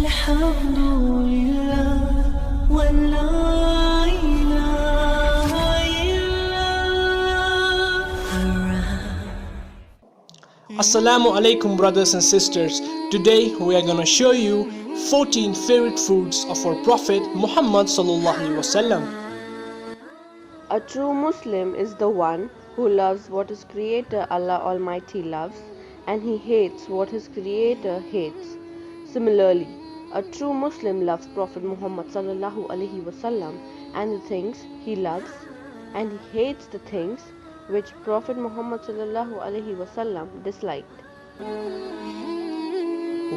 الحمد لله ولا إله إلا الله. Assalamu alaikum brothers and sisters. Today we are going to show you 14 favorite foods of our Prophet Muhammad sallallahu alaihi wasallam. A true Muslim is the one who loves what his Creator Allah Almighty loves, and he hates what his Creator hates. Similarly, a true Muslim loves Prophet Muhammad sallallahu alaihi wasallam and the things he loves, and he hates the things which Prophet Muhammad sallallahu alaihi wasallam disliked.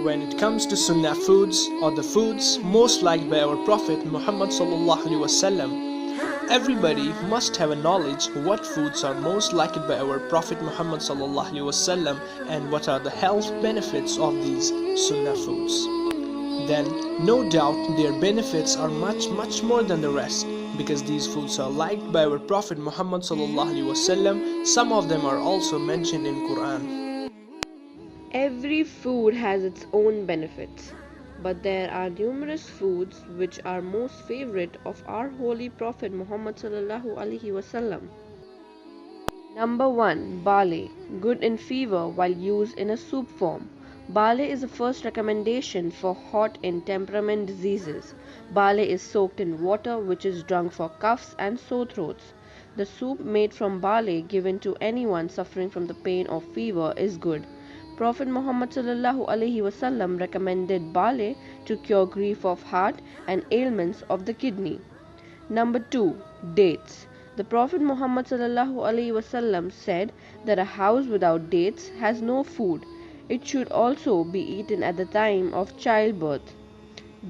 When it comes to Sunnah foods, or the foods most liked by our Prophet Muhammad sallallahu alaihi wasallam, everybody must have a knowledge what foods are most liked by our Prophet Muhammad sallallahu alaihi wasallam and what are the health benefits of these Sunnah foods. Then no doubt their benefits are much more than the rest, because these foods are liked by our Prophet Muhammad sallallahu alaihi wasallam. Some of them are also mentioned in Quran. Every food has its own benefits, but there are numerous foods which are most favorite of our holy Prophet Muhammad sallallahu alaihi wasallam. Number 1. Barley, good in fever while used in a soup form. Barley is the first recommendation for hot in temperament diseases. Barley is soaked in water, which is drunk for coughs and sore throats. The soup made from barley given to anyone suffering from the pain of fever is good. Prophet Muhammad sallallahu alaihi wasallam recommended barley to cure grief of heart and ailments of the kidney. Number 2. Dates. The Prophet Muhammad sallallahu alaihi wasallam said that a house without dates has no food. It should also be eaten at the time of childbirth.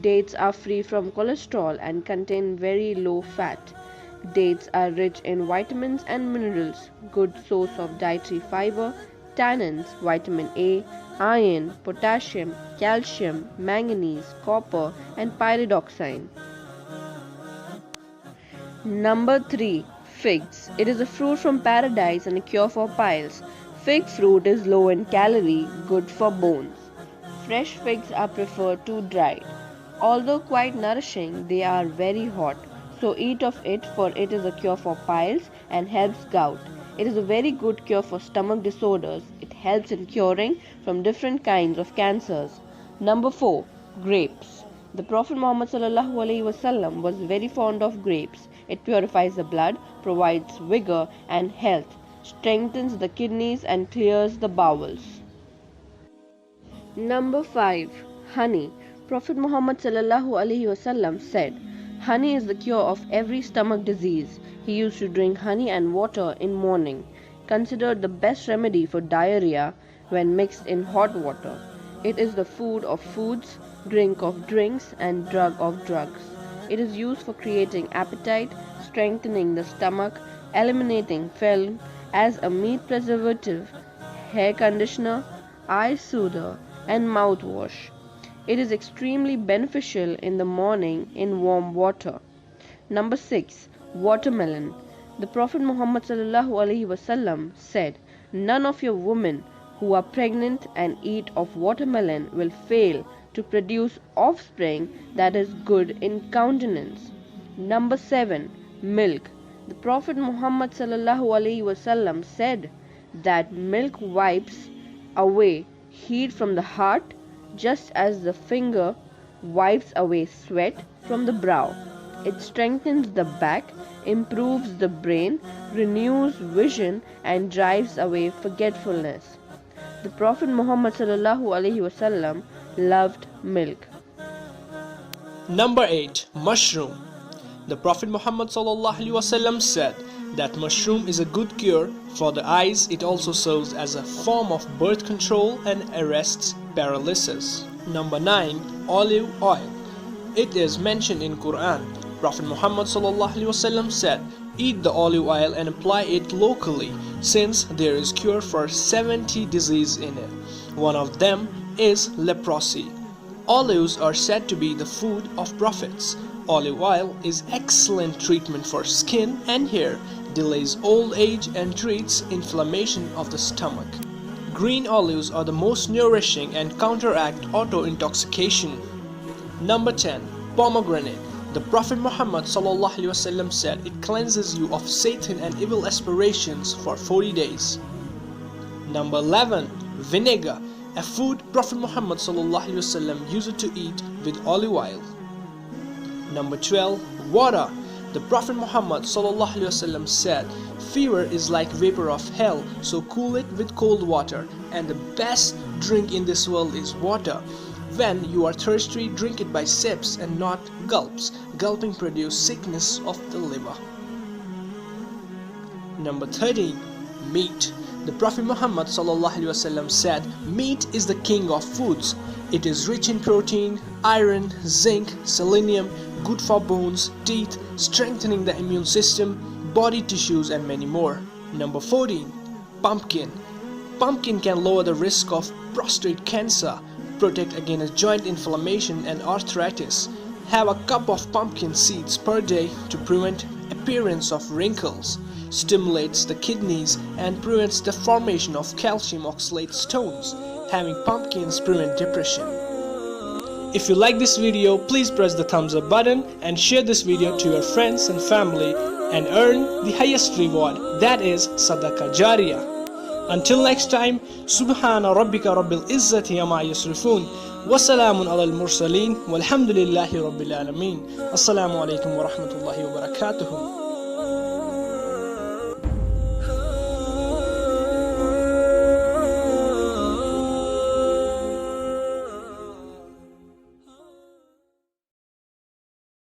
Dates are free from cholesterol and contain very low fat. Dates are rich in vitamins and minerals, good source of dietary fiber, tannins, vitamin A, iron, potassium, calcium, manganese, copper, and pyridoxine. Number 3. Figs. It is a fruit from paradise and a cure for piles. Fig fruit is low in calorie, good for bones. Fresh figs are preferred to dried. Although quite nourishing, they are very hot, so eat of it, for it is a cure for piles and helps gout. It is a very good cure for stomach disorders. It helps in curing from different kinds of cancers. Number 4. Grapes. The Prophet Muhammad sallallahu alaihi wasallam was very fond of grapes. It purifies the blood, provides vigor and health, strengthens the kidneys and clears the bowels. Number 5. Honey. Prophet Muhammad sallallahu alaihi wasallam said, honey is the cure of every stomach disease. He used to drink honey and water in morning, considered the best remedy for diarrhea when mixed in hot water. It is the food of foods, drink of drinks, and drug of drugs. It is used for creating appetite, strengthening the stomach, eliminating phlegm, as a meat preservative, hair conditioner, eye soother, and mouthwash. It is extremely beneficial in the morning in warm water. Number 6. Watermelon. The Prophet Muhammad sallallahu alaihi wasallam said, none of your women who are pregnant and eat of watermelon will fail to produce offspring that is good in countenance. Number 7. Milk. The Prophet Muhammad sallallahu alaihi wasallam said that milk wipes away heat from the heart, just as the finger wipes away sweat from the brow. It strengthens the back, improves the brain, renews vision, and drives away forgetfulness. The Prophet Muhammad sallallahu alaihi wasallam loved milk. Number 8. Mushroom. The Prophet Muhammad sallallahu alaihi wasallam said that mushroom is a good cure for the eyes. It also serves as a form of birth control and arrests paralysis. Number 9. Olive oil. It is mentioned in Quran. Prophet Muhammad sallallahu alaihi wasallam said, eat the olive oil and apply it locally, since there is cure for 70 diseases in it. One of them is leprosy. Olives are said to be the food of prophets. Olive oil is excellent treatment for skin and hair, delays old age and treats inflammation of the stomach. Green olives are the most nourishing and counteract auto-intoxication. Number 10. Pomegranate. The Prophet Muhammad ﷺ said it cleanses you of Satan and evil aspirations for 40 days. Number 11. Vinegar. A food Prophet Muhammad ﷺ used to eat with olive oil. Number 12. Water. The Prophet Muhammad ﷺ said, fever is like vapor of hell, so cool it with cold water, and the best drink in this world is water. When you are thirsty, drink it by sips and not gulps. Gulping produces sickness of the liver. Number 13. Meat. The Prophet Muhammad ﷺ said, meat is the king of foods. It is rich in protein, iron, zinc, selenium, good for bones, teeth, strengthening the immune system, body tissues, and many more. Number 14. Pumpkin. Pumpkin can lower the risk of prostate cancer, protect against joint inflammation and arthritis. Have a cup of pumpkin seeds per day to prevent appearance of wrinkles, stimulates the kidneys and prevents the formation of calcium oxalate stones. Having pumpkins prevent depression. If you like this video, please press the thumbs up button and share this video to your friends and family and earn the highest reward, that is Sadaqah Jariyah. Until next time, Subhana Rabbika Rabbil Izzati Amma Yasrifun, wa salamun ala al-mursaleen, walhamdulillahi Rabbil Alameen. Assalamu alaikum wa rahmatullahi wa barakatuhu.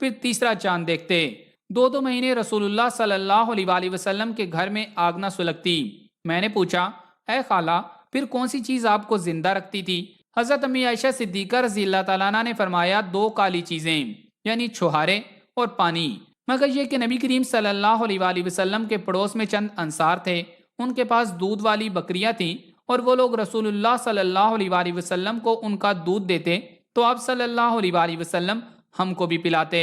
پھر تیسرا چاند دیکھتے۔ 2 مہینے رسول اللہ صلی اللہ علیہ وسلم کے گھر میں آگ نہ سلگتی۔ میں نے پوچھا، اے خالہ، پھر کون سی چیز آپ کو زندہ رکھتی تھی؟ حضرت امی عائشہ صدیقہ رضی اللہ تعالیٰ عنہ نے فرمایا، 2 کالی چیزیں، یعنی چھوہارے اور پانی، مگر یہ کہ نبی کریم صلی اللہ علیہ وسلم کے پڑوس میں چند انصار تھے، ان کے پاس دودھ والی بکریاں تھیں اور وہ لوگ رسول اللہ صلی اللہ علیہ وسلم کو ان کا دودھ دیتے تو آپ صلی اللہ علیہ وسلم ہم کو بھی پلاتے۔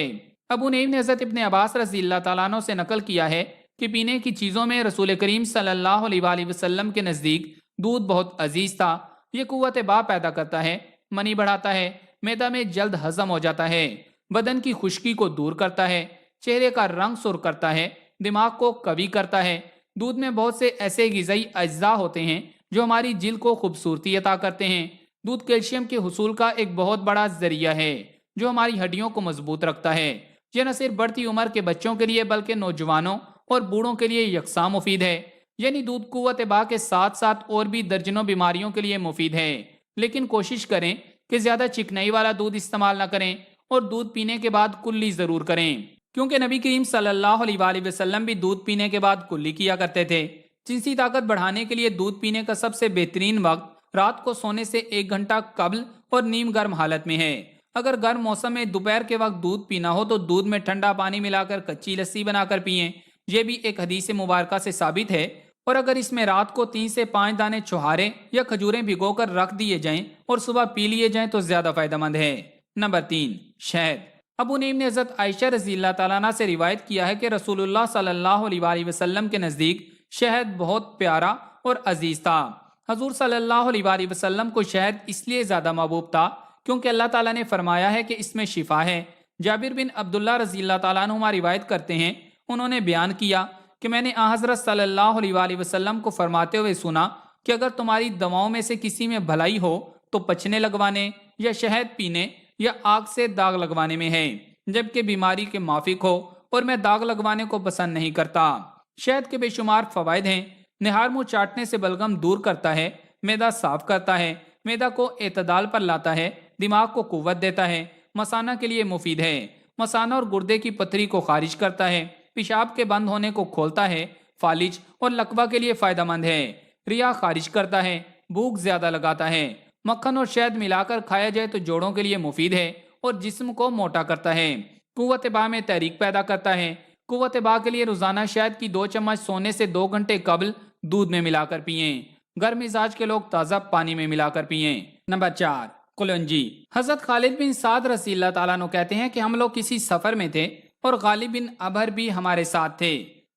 ابو نعیم نے حضرت ابن عباس رضی اللہ تعالیٰ عنہ سے نقل کیا ہے کہ پینے کی چیزوں میں رسول کریم صلی اللہ علیہ وسلم کے نزدیک دودھ بہت عزیز تھا۔ یہ قوت با پیدا کرتا ہے، منی بڑھاتا ہے، معدہ میں جلد ہضم ہو جاتا ہے، بدن کی خشکی کو دور کرتا ہے، چہرے کا رنگ سرخ کرتا ہے، دماغ کو قوی کرتا ہے۔ دودھ میں بہت سے ایسے غذائی اجزاء ہوتے ہیں جو ہماری جلد کو خوبصورتی عطا کرتے ہیں۔ دودھ کیلشیم کے حصول کا ایک بہت بڑا ذریعہ ہے جو ہماری ہڈیوں کو مضبوط رکھتا ہے۔ یہ نہ صرف بڑھتی عمر کے بچوں کے لیے بلکہ نوجوانوں اور بوڑھوں کے لیے یکساں مفید ہے۔ یعنی دودھ قوت با کے ساتھ ساتھ اور بھی درجنوں بیماریوں کے لیے مفید ہے، لیکن کوشش کریں کہ زیادہ چکنائی والا دودھ استعمال نہ کریں اور دودھ پینے کے بعد کلی ضرور کریں، کیونکہ نبی کریم صلی اللہ علیہ وسلم بھی دودھ پینے کے بعد کلی کیا کرتے تھے۔ جنسی طاقت بڑھانے کے لیے دودھ پینے کا سب سے بہترین وقت رات کو سونے سے 1 گھنٹہ قبل اور نیم گرم حالت میں ہے۔ اگر گرم موسم میں دوپہر کے وقت دودھ پینا ہو تو دودھ میں ٹھنڈا پانی ملا کر کچی لسی بنا کر پئیں، یہ بھی ایک حدیث مبارکہ سے ثابت ہے۔ اور اگر اس میں رات کو 3 سے 5 دانے چھوہارے یا کھجوریں بھگو کر رکھ دیے جائیں اور صبح پی لیے جائیں تو زیادہ فائدہ مند ہے۔ نمبر 3، شہد۔ ابو نعیم نے حضرت عائشہ رضی اللہ تعالیٰ عنہ سے روایت کیا ہے کہ رسول اللہ صلی اللہ علیہ وسلم کے نزدیک شہد بہت پیارا اور عزیز تھا۔ حضور صلی اللہ علیہ وسلم کو شہد اس لیے زیادہ محبوب تھا کیونکہ اللہ تعالیٰ نے فرمایا ہے کہ اس میں شفا ہے۔ جابر بن عبداللہ رضی اللہ تعالیٰ عنہ روایت کرتے ہیں، انہوں نے بیان کیا کہ میں نے حضرت صلی اللہ علیہ وسلم کو فرماتے ہوئے سنا کہ اگر تمہاری دواؤں میں سے کسی میں بھلائی ہو تو پچنے لگوانے یا شہد پینے یا آگ سے داغ لگوانے میں ہے، جبکہ بیماری کے موافق ہو، اور میں داغ لگوانے کو پسند نہیں کرتا۔ شہد کے بے شمار فوائد ہیں۔ نہار منہ چاٹنے سے بلغم دور کرتا ہے، معدہ صاف کرتا ہے، معدہ کو اعتدال پر لاتا ہے، دماغ کو قوت دیتا ہے، مثانہ کے لیے مفید ہے، مثانہ اور گردے کی پتھری کو خارج کرتا ہے، پیشاب کے بند ہونے کو کھولتا ہے، فالج اور لقوہ کے لیے فائدہ مند ہے، ریا خارج کرتا ہے، بھوک زیادہ لگاتا ہے۔ مکھن اور شہد ملا کر کھایا جائے تو جوڑوں کے لیے مفید ہے اور جسم کو موٹا کرتا ہے، قوت با میں تحریک پیدا کرتا ہے۔ قوت با کے لیے روزانہ شہد کی 2 چمچ سونے سے 2 گھنٹے قبل دودھ میں ملا کر پئیں۔ گرم مزاج کے لوگ تازہ پانی میں ملا کر پئیں۔ نمبر 4، کلونجی۔ حضرت خالد بن سعد رضی اللہ تعالیٰ عنہ کہتے ہیں کہ ہم لوگ کسی سفر میں تھے اور غالب بن ابہر بھی ہمارے ساتھ تھے۔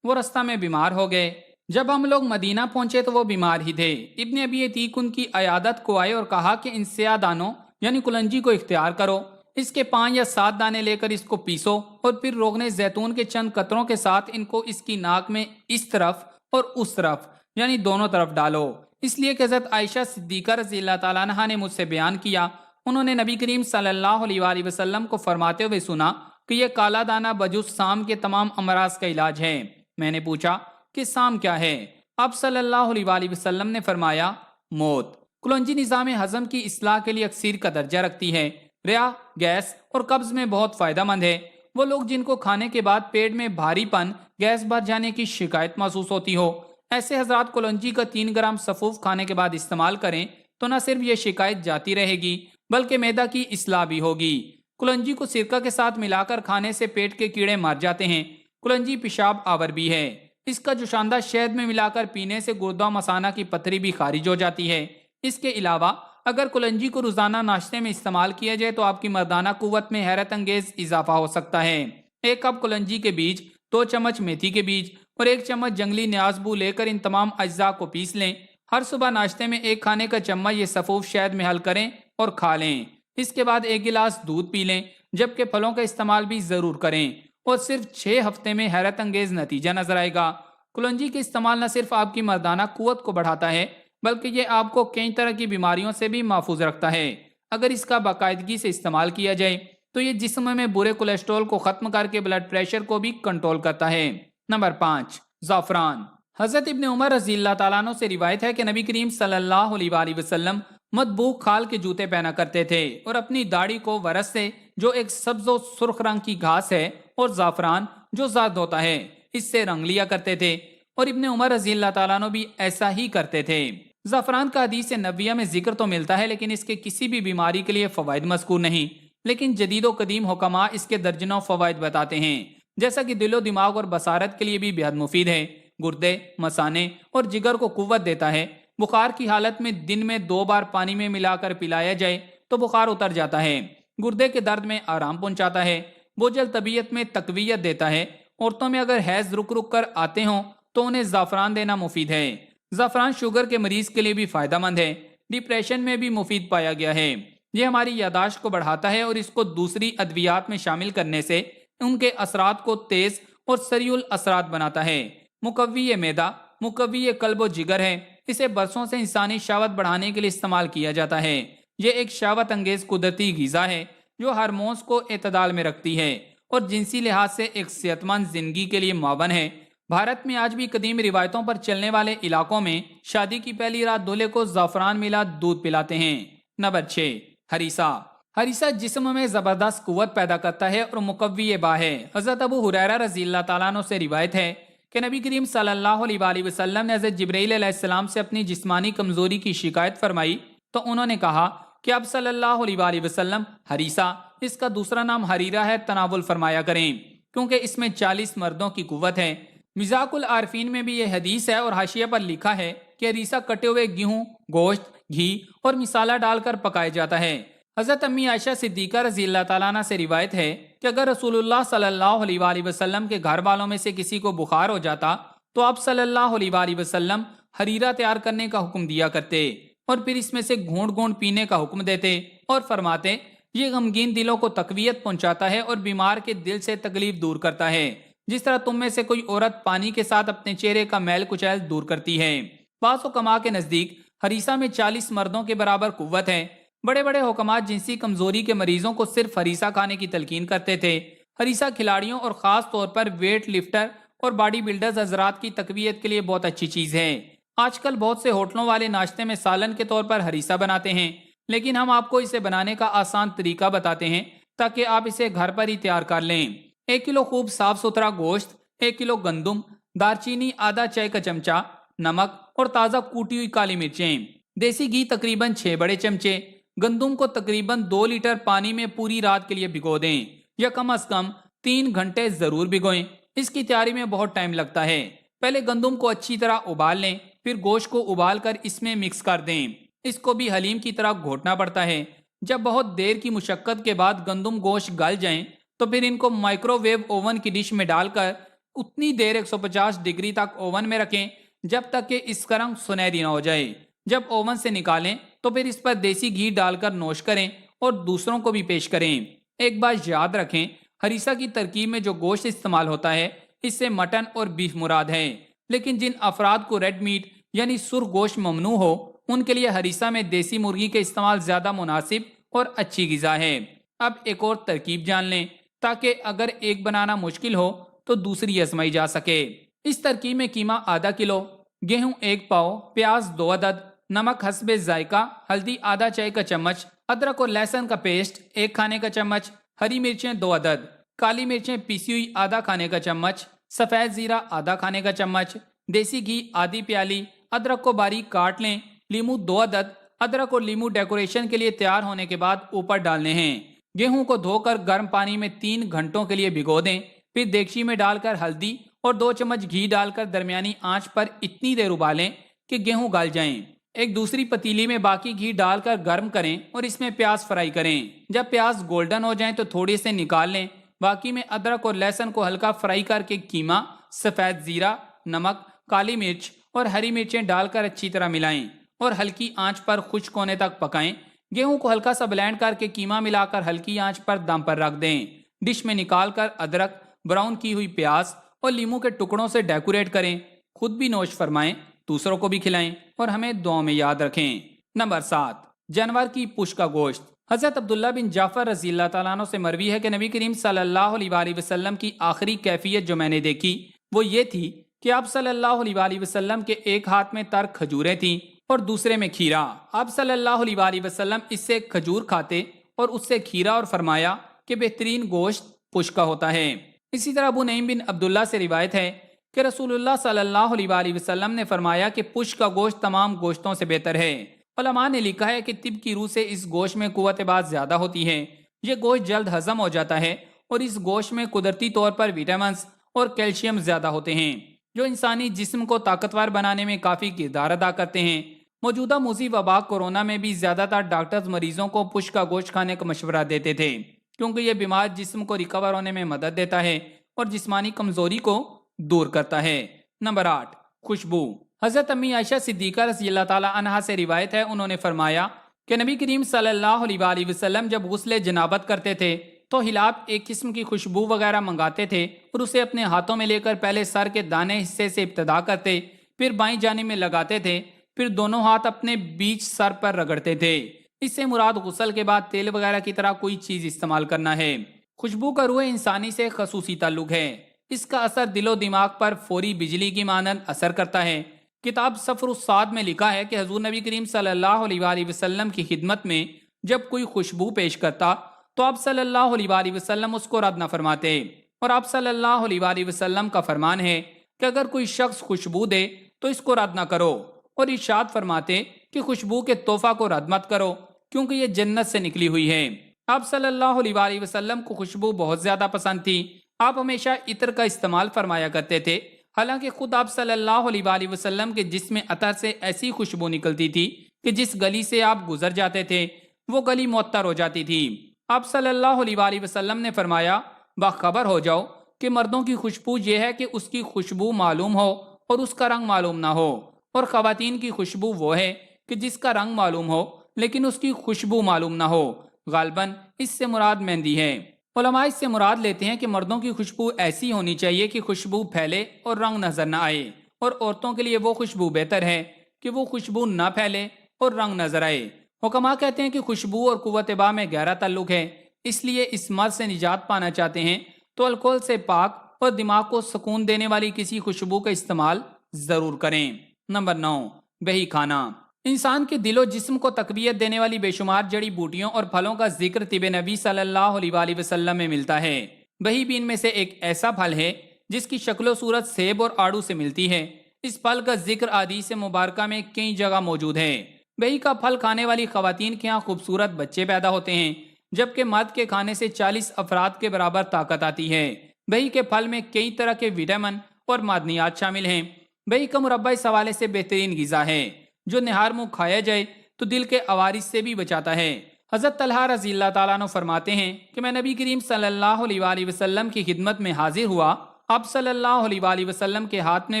وہ رستہ میں بیمار ہو گئے۔ جب ہم لوگ مدینہ پہنچے تو وہ بیمار ہی تھے۔ ابن ابی عتیق ان کی عیادت کو آئے اور کہا کہ ان سیاہ دانوں یعنی کلنجی کو اختیار کرو، اس کے 5 یا 7 دانے لے کر اس کو پیسو اور پھر روغن زیتون کے چند قطروں کے ساتھ ان کو اس کی ناک میں اس طرف اور اس طرف یعنی دونوں طرف ڈالو، اس لیے کہ حضرت عائشہ صدیقہ رضی اللہ تعالیٰ عنہ نے مجھ سے بیان کیا، انہوں نے نبی کریم صلی اللہ علیہ وسلم کو فرماتے ہوئے سنا کہ یہ کالا دانہ بجز سام کے تمام امراض کا علاج ہے۔ میں نے پوچھا کہ سام کیا ہے؟ آپ صلی اللہ علیہ وسلم نے فرمایا، موت۔ کلونجی نظام ہضم کی اصلاح کے لیے اکسیر کا درجہ رکھتی ہے، ریا، گیس اور قبض میں بہت فائدہ مند ہے۔ وہ لوگ جن کو کھانے کے بعد پیٹ میں بھاری پن، گیس بھر جانے کی شکایت محسوس ہوتی ہو، ایسے حضرات کلونجی کا 3 گرام سفوف کھانے کے بعد استعمال کریں تو نہ صرف یہ شکایت جاتی رہے گی بلکہ معدہ کی اصلاح بھی ہوگی۔ کلونجی کو سرکہ کے ساتھ ملا کر کھانے سے پیٹ کے کیڑے مر جاتے ہیں۔ کلونجی پیشاب آور بھی ہے۔ اس کا جوشاندہ شہد میں ملا کر پینے سے گردہ و مثانہ کی پتھری بھی خارج ہو جاتی ہے۔ اس کے علاوہ اگر کلونجی کو روزانہ ناشتے میں استعمال کیا جائے تو آپ کی مردانہ قوت میں حیرت انگیز اضافہ ہو سکتا ہے۔ 1 کپ کلونجی کے بیج، 2 چمچ میتھی کے بیج اور 1 چمچ جنگلی نیازبو لے کر ان تمام اجزاء کو پیس لیں۔ ہر صبح ناشتے میں 1 کھانے کا چمچ یہ سفوف شہد میں حل کریں اور کھا لیں۔ اس کے بعد 1 گلاس دودھ پی لیں، جبکہ پھلوں کا استعمال بھی ضرور کریں اور صرف 6 ہفتے میں حیرت انگیز نتیجہ نظر آئے گا۔ کلونجی کے استعمال نہ صرف آپ کی مردانہ قوت کو بڑھاتا ہے بلکہ یہ آپ کو کئی طرح کی بیماریوں سے بھی محفوظ رکھتا ہے۔ اگر اس کا باقاعدگی سے استعمال کیا جائے تو یہ جسم میں برے کولیسٹرول کو ختم کر کے بلڈ پریشر کو بھی کنٹرول کرتا ہے۔ نمبر 5، زعفران۔ حضرت ابن عمر رضی اللہ تعالیٰ عنہ سے روایت ہے کہ نبی کریم صلی اللہ علیہ وسلم مطبوع کھال کے جوتے پہنا کرتے تھے اور اپنی داڑھی کو ورس سے، جو ایک سبز و سرخ رنگ کی گھاس ہے، اور زعفران جو زرد ہوتا ہے، اس سے رنگ لیا کرتے تھے، اور ابن عمر رضی اللہ تعالیٰ عنہ بھی ایسا ہی کرتے تھے۔ زعفران کا حدیث نبویہ میں ذکر تو ملتا ہے، لیکن اس کے کسی بھی بیماری کے لیے فوائد مذکور نہیں، لیکن جدید و قدیم حکماء اس کے درجنوں فوائد بتاتے ہیں، جیسا کہ دل و دماغ اور بصارت کے لیے بھی بہت مفید ہے، گردے، مثانے اور جگر کو قوت دیتا ہے۔ بخار کی حالت میں دن میں 2 بار پانی میں ملا کر پلایا جائے تو بخار اتر جاتا ہے، گردے کے درد میں آرام پہنچاتا ہے، بوجھل طبیعت میں تقویت دیتا ہے۔ عورتوں میں اگر حیض رک رک کر آتے ہوں تو انہیں زعفران دینا مفید ہے۔ زعفران شوگر کے مریض کے لیے بھی فائدہ مند ہے، ڈپریشن میں بھی مفید پایا گیا ہے۔ یہ ہماری یاداشت کو بڑھاتا ہے اور اس کو دوسری ادویات میں شامل کرنے سے ان کے اثرات کو تیز اور سریع الاثرات بناتا ہے۔ مقوی معدہ، مقوی قلب و جگر ہے، اسے برسوں سے انسانی شہوت بڑھانے کے لیے استعمال کیا جاتا ہے۔ یہ ایک شہوت انگیز قدرتی غذا ہے جو ہارمونز کو اعتدال میں رکھتی ہے اور جنسی لحاظ سے ایک صحت مند زندگی کے لیے معاون ہے۔ بھارت میں آج بھی قدیم روایتوں پر چلنے والے علاقوں میں شادی کی پہلی رات دولہے کو زعفران ملا دودھ پلاتے ہیں۔ نمبر 6، ہریسہ۔ ہریسہ جسم میں زبردست قوت پیدا کرتا ہے اور مقوی با ہے۔ حضرت ابو ہریرہ رضی اللہ تعالیٰ عنہ سے روایت ہے کہ نبی کریم صلی اللہ علیہ وآلہ وسلم نے حضرت جبرائیل علیہ السلام سے اپنی جسمانی کمزوری کی شکایت فرمائی تو انہوں نے کہا کہ اب صلی اللہ علیہ وآلہ وسلم ہریسہ، اس کا دوسرا نام حریرہ ہے، تناول فرمایا کریں، کیونکہ اس میں 40 مردوں کی قوت ہے۔ مزاق العارفین میں بھی یہ حدیث ہے اور حاشیہ پر لکھا ہے کہ ہریسہ کٹے ہوئے گیہوں، گوشت، گھی اور مسالہ ڈال کر پکایا جاتا ہے۔ حضرت امی عائشہ صدیقہ رضی اللہ تعالیٰ عنہ سے روایت ہے کہ اگر رسول اللہ صلی اللہ علیہ وآلہ وسلم کے گھر والوں میں سے کسی کو بخار ہو جاتا تو آپ صلی اللہ علیہ وآلہ وسلم حریرہ تیار کرنے کا حکم دیا کرتے اور پھر اس میں سے گھونٹ گھونٹ پینے کا حکم دیتے اور فرماتے یہ غمگین دلوں کو تقویت پہنچاتا ہے اور بیمار کے دل سے تکلیف دور کرتا ہے، جس طرح تم میں سے کوئی عورت پانی کے ساتھ اپنے چہرے کا میل کچیل دور کرتی ہے۔ بعض حکماء کے نزدیک ہریسہ میں 40 مردوں کے برابر قوت ہے۔ بڑے بڑے حکماء جنسی کمزوری کے مریضوں کو صرف ہریسہ کھانے کی تلقین کرتے تھے۔ ہریسہ کھلاڑیوں اور خاص طور پر ویٹ لفٹر اور باڈی بلڈرز حضرات کی تقویت کے لیے بہت اچھی چیز ہے۔ آج کل بہت سے ہوٹلوں والے ناشتے میں سالن کے طور پر ہریسہ بناتے ہیں، لیکن ہم آپ کو اسے بنانے کا آسان طریقہ بتاتے ہیں تاکہ آپ اسے گھر پر ہی تیار کر لیں۔ 1 کلو خوب صاف ستھرا گوشت، 1 کلو گندم، دارچینی آدھا چائے کا چمچہ، نمک اور تازہ کوٹی ہوئی کالی مرچیں، دیسی گھی تقریباً 6 بڑے چمچے۔ گندم کو تقریباً 2 لیٹر پانی میں پوری رات کے لیے بھگو دیں یا کم از کم 3 گھنٹے ضرور بھگوئیں۔ اس کی تیاری میں بہت ٹائم لگتا ہے۔ پہلے گندم کو اچھی طرح ابال لیں، پھر گوشت کو ابال کر اس میں مکس کر دیں۔ اس کو بھی حلیم کی طرح گھوٹنا پڑتا ہے۔ جب بہت دیر کی مشقت کے بعد گندم گوشت گل جائیں تو پھر ان کو مائکرو ویو اوون کی ڈش میں ڈال کر اتنی دیر 150 ڈگری تک اوون میں رکھیں جب تک کہ اس کا رنگ سنہری نہ ہو جائے۔ جب اوون سے نکالیں تو پھر اس پر دیسی گھی ڈال کر نوش کریں اور دوسروں کو بھی پیش کریں۔ ایک بات یاد رکھیں، ہریسہ کی ترکیب میں جو گوشت استعمال ہوتا ہے اس سے مٹن اور بیف مراد ہے، لیکن جن افراد کو ریڈ میٹ یعنی سرخ گوشت ممنوع ہو ان کے لیے ہریسہ میں دیسی مرغی کے استعمال زیادہ مناسب اور اچھی غذا ہے۔ اب ایک اور ترکیب جان لیں تاکہ اگر ایک بنانا مشکل ہو تو دوسری آزمائی جا سکے۔ اس ترکیب میں قیمہ آدھا کلو، گیہوں 1 پاؤ، پیاز 2 عدد، نمک حسب ذائقہ، ہلدی آدھا چائے کا چمچ، ادرک اور لہسن کا پیسٹ 1 کھانے کا چمچ، ہری مرچیں 2 عدد، کالی مرچیں پیسی ہوئی آدھا کھانے کا چمچ، سفید زیرہ آدھا کھانے کا چمچ، دیسی گھی آدھی پیالی، ادرک کو باریک کاٹ لیں، لیمو 2 عدد، ادرک اور لیمو ڈیکوریشن کے لیے تیار ہونے کے بعد اوپر ڈالنے ہیں۔ گیہوں کو دھو کر گرم پانی میں 3 گھنٹوں کے لیے بھگو دیں، پھر دیگچی میں ڈال کر ہلدی اور 2 چمچ گھی ڈال کر درمیانی آنچ پر اتنی دیر ابالیں کہ گیہوں گل جائیں۔ ایک دوسری پتیلی میں باقی گھی ڈال کر گرم کریں اور اس میں پیاز فرائی کریں۔ جب پیاز گولڈن ہو جائیں تو تھوڑے سے نکال لیں۔ باقی میں ادرک اور لہسن کو ہلکا فرائی کر کے قیمہ، سفید زیرہ، نمک، کالی مرچ اور ہری مرچیں ڈال کر اچھی طرح ملائیں اور ہلکی آنچ پر خشک ہونے تک پکائیں۔ گیہوں کو ہلکا سا بلینڈ کر کے قیمہ ملا کر ہلکی آنچ پر دم پر رکھ دیں۔ ڈش میں نکال کر ادرک، براؤن کی ہوئی پیاز اور لیمو کے ٹکڑوں سے ڈیکوریٹ کریں۔ خود بھی نوش فرمائیں، دوسروں کو بھی کھلائیں اور ہمیں دعاؤں میں یاد رکھیں۔ نمبر 7، جانور کی پشت کا گوشت۔ حضرت عبداللہ بن جعفر رضی اللہ تعالیٰ عنہ سے مروی ہے کہ نبی کریم صلی اللہ علیہ وآلہ وسلم کی آخری کیفیت جو میں نے دیکھی وہ یہ تھی کہ آپ صلی اللہ علیہ وآلہ وسلم کے ایک ہاتھ میں تر کھجوریں تھیں اور دوسرے میں کھیرا۔ آپ صلی اللہ علیہ وآلہ وسلم اس سے کھجور کھاتے اور اس سے کھیرا، اور فرمایا کہ بہترین گوشت پشت کا ہوتا ہے۔ اسی طرح ابو نعیم بن عبداللہ سے روایت ہے کہ رسول اللہ صلی اللہ علیہ وآلہ وسلم نے فرمایا کہ پشت کا گوشت تمام گوشتوں سے بہتر ہے۔ علماء نے لکھا ہے کہ طب کی روح سے اس گوشت میں قوت باز زیادہ ہوتی ہے۔ یہ گوشت جلد ہضم ہو جاتا ہے اور اس گوشت میں قدرتی طور پر وٹامنز اور کیلشیم زیادہ ہوتے ہیں جو انسانی جسم کو طاقتور بنانے میں کافی کردار ادا کرتے ہیں۔ موجودہ موذی وبا کورونا میں بھی زیادہ تر ڈاکٹرز مریضوں کو پشت کا گوشت کھانے کا مشورہ دیتے تھے، کیونکہ یہ بیمار جسم کو ریکور ہونے میں مدد دیتا ہے اور جسمانی کمزوری کو دور کرتا ہے۔ نمبر 8، خوشبو۔ حضرت امی عائشہ صدیقہ رضی اللہ تعالی عنہا سے روایت ہے، انہوں نے فرمایا کہ نبی کریم صلی اللہ علیہ وآلہ وسلم جب غسل جنابت کرتے تھے تو ہلاب ایک قسم کی خوشبو وغیرہ منگاتے تھے اور اسے اپنے ہاتھوں میں لے کر پہلے سر کے دانے حصے سے ابتدا کرتے، پھر بائیں جانب میں لگاتے تھے، پھر دونوں ہاتھ اپنے بیچ سر پر رگڑتے تھے۔ اس سے مراد غسل کے بعد تیل وغیرہ کی طرح کوئی چیز استعمال کرنا ہے۔ خوشبو کا روح انسانی سے خصوصی تعلق ہے۔ اس کا اثر دل و دماغ پر فوری بجلی کی مانند اثر کرتا ہے۔ کتاب سفر الصاد میں لکھا ہے کہ حضور نبی کریم صلی اللہ علیہ وآلہ وسلم کی خدمت میں جب کوئی خوشبو پیش کرتا تو آپ صلی اللہ علیہ وآلہ وسلم اس کو رد نہ فرماتے، اور آپ صلی اللہ علیہ وآلہ وسلم کا فرمان ہے کہ اگر کوئی شخص خوشبو دے تو اس کو رد نہ کرو، اور ارشاد فرماتے کہ خوشبو کے تحفہ کو رد مت کرو کیونکہ یہ جنت سے نکلی ہوئی ہے۔ آپ صلی اللہ علیہ وآلہ وسلم کو خوشبو بہت زیادہ پسند تھی۔ آپ ہمیشہ عطر کا استعمال فرمایا کرتے تھے، حالانکہ خود آپ صلی اللہ علیہ وآلہ وسلم کے جسم میں عطر سے ایسی خوشبو نکلتی تھی کہ جس گلی سے آپ گزر جاتے تھے وہ گلی معطر ہو جاتی تھی۔ آپ صلی اللہ علیہ وآلہ وسلم نے فرمایا، باخبر ہو جاؤ کہ مردوں کی خوشبو یہ ہے کہ اس کی خوشبو معلوم ہو اور اس کا رنگ معلوم نہ ہو، اور خواتین کی خوشبو وہ ہے کہ جس کا رنگ معلوم ہو لیکن اس کی خوشبو معلوم نہ ہو۔ غالباً اس سے مراد مہندی ہے۔ علماء اس سے مراد لیتے ہیں کہ مردوں کی خوشبو ایسی ہونی چاہیے کہ خوشبو پھیلے اور رنگ نظر نہ آئے، اور عورتوں کے لیے وہ خوشبو بہتر ہے کہ وہ خوشبو نہ پھیلے اور رنگ نظر آئے۔ حکماء کہتے ہیں کہ خوشبو اور قوت با میں گہرا تعلق ہے، اس لیے اس مرض سے نجات پانا چاہتے ہیں تو الکحل سے پاک اور دماغ کو سکون دینے والی کسی خوشبو کا استعمال ضرور کریں۔ نمبر 9، بہی کھانا۔ انسان کے دل و جسم کو تقویت دینے والی بے شمار جڑی بوٹیوں اور پھلوں کا ذکر طب نبی صلی اللہ علیہ وآلہ وسلم میں ملتا ہے۔ بہی بھی ان میں سے ایک ایسا پھل ہے جس کی شکل و صورت سیب اور آڑو سے ملتی ہے۔ اس پھل کا ذکر احادیث مبارکہ میں کئی جگہ موجود ہے۔ بہی کا پھل کھانے والی خواتین کے ہاں خوبصورت بچے پیدا ہوتے ہیں، جبکہ مرد کے کھانے سے 40 افراد کے برابر طاقت آتی ہے۔ بہی کے پھل میں کئی طرح کے وٹامن اور معدنیات شامل ہیں۔ بہی کا مربع اس حوالے سے بہترین غذا ہے جو نہار منہ کھایا جائے تو دل کے عوارض سے بھی بچاتا ہے۔ حضرت طلحہ رضی اللہ تعالیٰ عنہ فرماتے ہیں کہ میں نبی کریم صلی اللہ علیہ وآلہ وسلم کی خدمت میں حاضر ہوا، آپ صلی اللہ علیہ وآلہ وسلم کے ہاتھ میں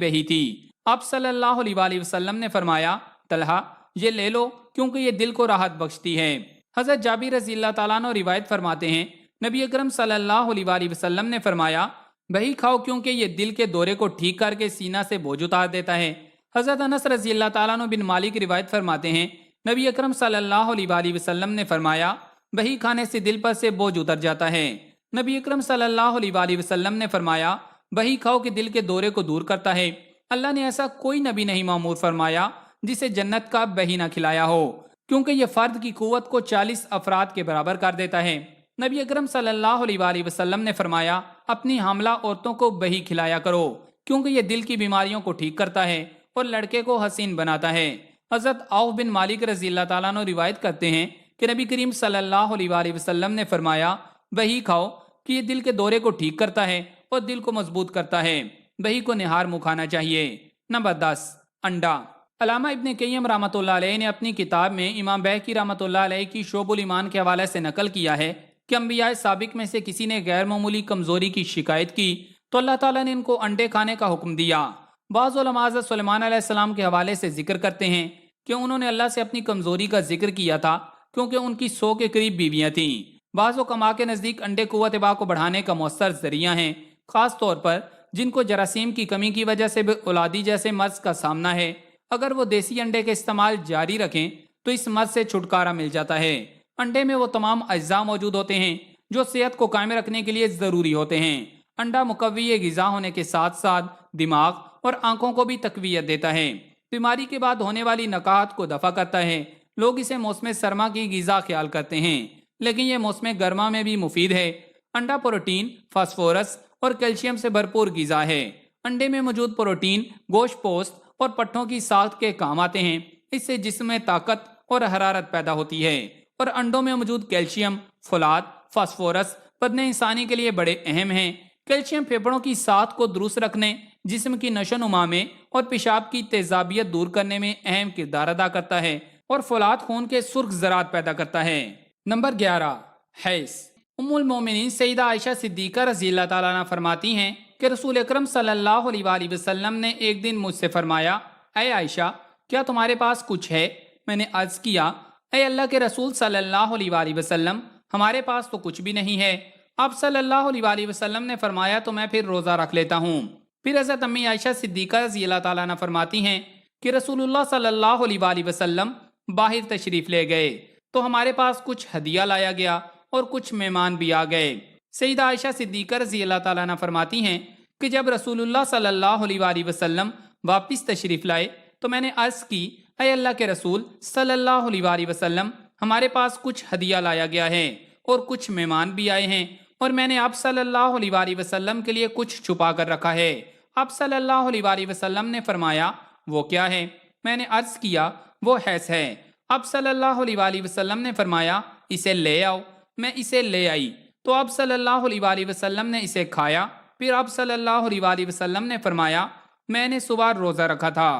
بہی تھی۔ آپ صلی اللہ علیہ وآلہ وسلم نے فرمایا، طلحہ یہ لے لو کیونکہ یہ دل کو راحت بخشتی ہے۔ حضرت جابر رضی اللہ تعالیٰ عنہ روایت فرماتے ہیں، نبی اکرم صلی اللہ علیہ وآلہ وسلم نے فرمایا، بہی کھاؤ کیونکہ یہ دل کے دورے کو ٹھیک کر کے سینہ سے بوجھ اتار دیتا ہے۔ حضرت انس رضی اللہ تعالیٰ عنہ بن مالک روایت فرماتے ہیں، نبی اکرم صلی اللہ علیہ وآلہ وسلم نے فرمایا، بہی کھانے سے دل پر سے بوجھ اتر جاتا ہے۔ نبی اکرم صلی اللہ علیہ وآلہ وسلم نے فرمایا، بہی کھاؤ کہ دل کے دورے کو دور کرتا ہے۔ اللہ نے ایسا کوئی نبی نہیں معمور فرمایا جسے جنت کا بہی نہ کھلایا ہو، کیونکہ یہ فرد کی قوت کو 40 افراد کے برابر کر دیتا ہے۔ نبی اکرم صلی اللہ علیہ وآلہ وسلم نے فرمایا، اپنی حاملہ عورتوں کو بہی کھلایا کرو کیونکہ یہ دل کی بیماریوں کو ٹھیک کرتا ہے اور لڑکے کو حسین بناتا ہے۔ حضرت عوف بن مالک رضی اللہ تعالیٰ عنہ روایت کرتے ہیں کہ نبی کریم صلی اللہ علیہ وآلہ وسلم نے فرمایا، بہی کھاؤ کہ یہ دل کے دورے کو ٹھیک کرتا ہے اور دل کو مضبوط کرتا ہے۔ بہی کو نہار منہ کھانا چاہیے۔ نمبر 10، انڈا۔ علامہ ابن قیم رحمۃ اللہ علیہ نے اپنی کتاب میں امام بہقی رحمۃ اللہ علیہ کی شعب الایمان کے حوالے سے نقل کیا ہے کہ انبیاء سابق میں سے کسی نے غیر معمولی کمزوری کی شکایت کی تو اللہ تعالیٰ نے ان کو انڈے کھانے کا حکم دیا۔ بعض علماء حضرت سلیمان علیہ السلام کے حوالے سے ذکر کرتے ہیں کہ انہوں نے اللہ سے اپنی کمزوری کا ذکر کیا تھا کیونکہ ان کی 100 کے قریب بیویاں تھیں۔ بعض حکماء کے نزدیک انڈے قوت با کو بڑھانے کا مؤثر ذریعہ ہیں، خاص طور پر جن کو جراثیم کی کمی کی وجہ سے بے اولادی جیسے مرض کا سامنا ہے۔ اگر وہ دیسی انڈے کے استعمال جاری رکھیں تو اس مرض سے چھٹکارا مل جاتا ہے۔ انڈے میں وہ تمام اجزاء موجود ہوتے ہیں جو صحت کو قائم رکھنے کے لیے ضروری ہوتے ہیں۔ انڈا مقوی غذا ہونے کے ساتھ ساتھ دماغ اور آنکھوں کو بھی تقویت دیتا ہے۔ بیماری کے بعد ہونے والی نکاہت کو دفع کرتا ہے۔ لوگ اسے موسم سرما کی غذا خیال کرتے ہیں، لیکن یہ موسم گرما میں بھی مفید ہے۔ انڈا پروٹین، فاسفورس اور کیلشیم سے بھرپور غذا ہے۔ انڈے میں موجود پروٹین گوشت پوست اور پٹھوں کی ساخت کے کام آتے ہیں۔ اس سے جسم میں طاقت اور حرارت پیدا ہوتی ہے، اور انڈوں میں موجود کیلشیم، فولاد، فاسفورس بدن انسانی کے لیے بڑے اہم ہیں۔ کیلشیم پھیپھڑوں کی ساخت کو درست رکھنے، جسم کی نشو و نما میں اور پیشاب کی تیزابیت دور کرنے میں اہم کردار ادا کرتا ہے، اور فولاد خون کے سرخ ذرات پیدا کرتا ہے۔ نمبر 11، حیض۔ ام المومنین سیدہ عائشہ صدیقہ رضی اللہ تعالیٰ عنہ فرماتی ہیں کہ رسول اکرم صلی اللہ علیہ وآلہ وسلم نے ایک دن مجھ سے فرمایا، اے عائشہ، کیا تمہارے پاس کچھ ہے؟ میں نے عرض کیا، اے اللہ کے رسول صلی اللہ علیہ وآلہ وسلم، ہمارے پاس تو کچھ بھی نہیں ہے۔ آپ صلی اللہ علیہ وآلہ وسلم نے فرمایا، تو میں پھر روزہ رکھ لیتا ہوں۔ پھر حضرت امی عائشہ صدیقہ رضی اللہ تعالیٰ عنہ فرماتی ہیں کہ رسول اللہ صلی اللہ علیہ وآلہ وسلم باہر تشریف لے گئے تو ہمارے پاس کچھ ہدیہ لایا گیا اور کچھ مہمان بھی آ گئے۔ سیدہ عائشہ صدیقہ رضی اللہ تعالیٰ عنہ فرماتی ہیں کہ جب رسول اللہ صلی اللہ علیہ وآلہ وسلم واپس تشریف لائے تو میں نے عرض کی، اے اللہ کے رسول صلی اللہ علیہ وآلہ وسلم، ہمارے پاس کچھ ہدیہ لایا گیا ہے اور کچھ مہمان بھی آئے ہیں، اور میں نے آپ صلی اللہ علیہ وآلہ وسلم کے لیے کچھ چھپا کر رکھا ہے۔ آپ صلی اللہ علیہ وآلہ وسلم نے فرمایا، وہ کیا ہے؟ میں نے عرض کیا، وہ حیض ہے۔ آپ صلی اللہ علیہ وآلہ وسلم نے فرمایا، اسے لے آؤ۔ میں اسے لے آئی تو آپ صلی اللہ علیہ وآلہ وسلم نے اسے کھایا۔ پھر آپ صلی اللہ علیہ وآلہ وسلم نے فرمایا، میں نے صبح روزہ رکھا تھا۔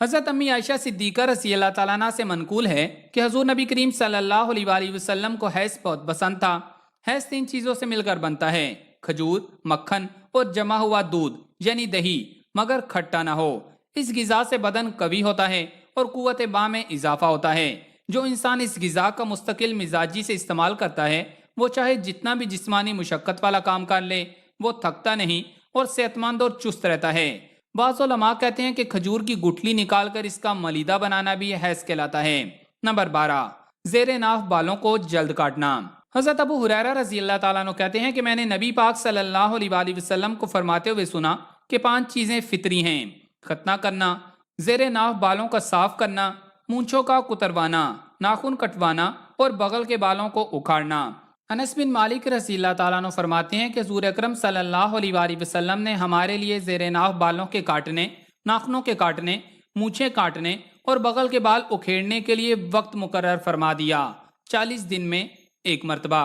حضرت امی عائشہ صدیقہ رضی اللہ تعالیٰ عنہ سے منقول ہے کہ حضور نبی کریم صلی اللہ علیہ وآلہ وسلم کو حیض بہت پسند تھا۔ حیض 3 چیزوں سے مل کر بنتا ہے، کھجور، مکھن اور جمع ہوا دودھ یعنی دہی، مگر کھٹا نہ ہو۔ اس غذا سے بدن قوی ہوتا ہے اور قوت باں میں اضافہ ہوتا ہے۔ جو انسان اس غذا کا مستقل مزاجی سے استعمال کرتا ہے، وہ چاہے جتنا بھی جسمانی مشقت والا کام کر لے، وہ تھکتا نہیں اور صحت مند اور چست رہتا ہے۔ بعض علماء کہتے ہیں کہ کھجور کی گٹھلی نکال کر اس کا ملیدہ بنانا بھی حیض کہلاتا ہے۔ نمبر 12، زیر ناف بالوں کو جلد کاٹنا۔ حضرت ابو ہریرہ رضی اللہ تعالیٰ عنہ کہتے ہیں کہ میں نے نبی پاک صلی اللہ علیہ وآلہ وسلم کو فرماتے ہوئے سنا کہ 5 چیزیں فطری ہیں: ختنہ کرنا، زیر ناف بالوں کا صاف کرنا، مونچھوں کا کتروانا، ناخن کٹوانا اور بغل کے بالوں کو اکھاڑنا۔ انس بن مالک رضی اللہ تعالیٰ عنہ فرماتے ہیں کہ حضور اکرم صلی اللہ علیہ وآلہ وسلم نے ہمارے لیے زیر ناف بالوں کے کاٹنے، ناخنوں کے کاٹنے، مونچھیں کاٹنے اور بغل کے بال اکھیڑنے کے لیے وقت مقرر فرما دیا، 40 دن میں 1 مرتبہ۔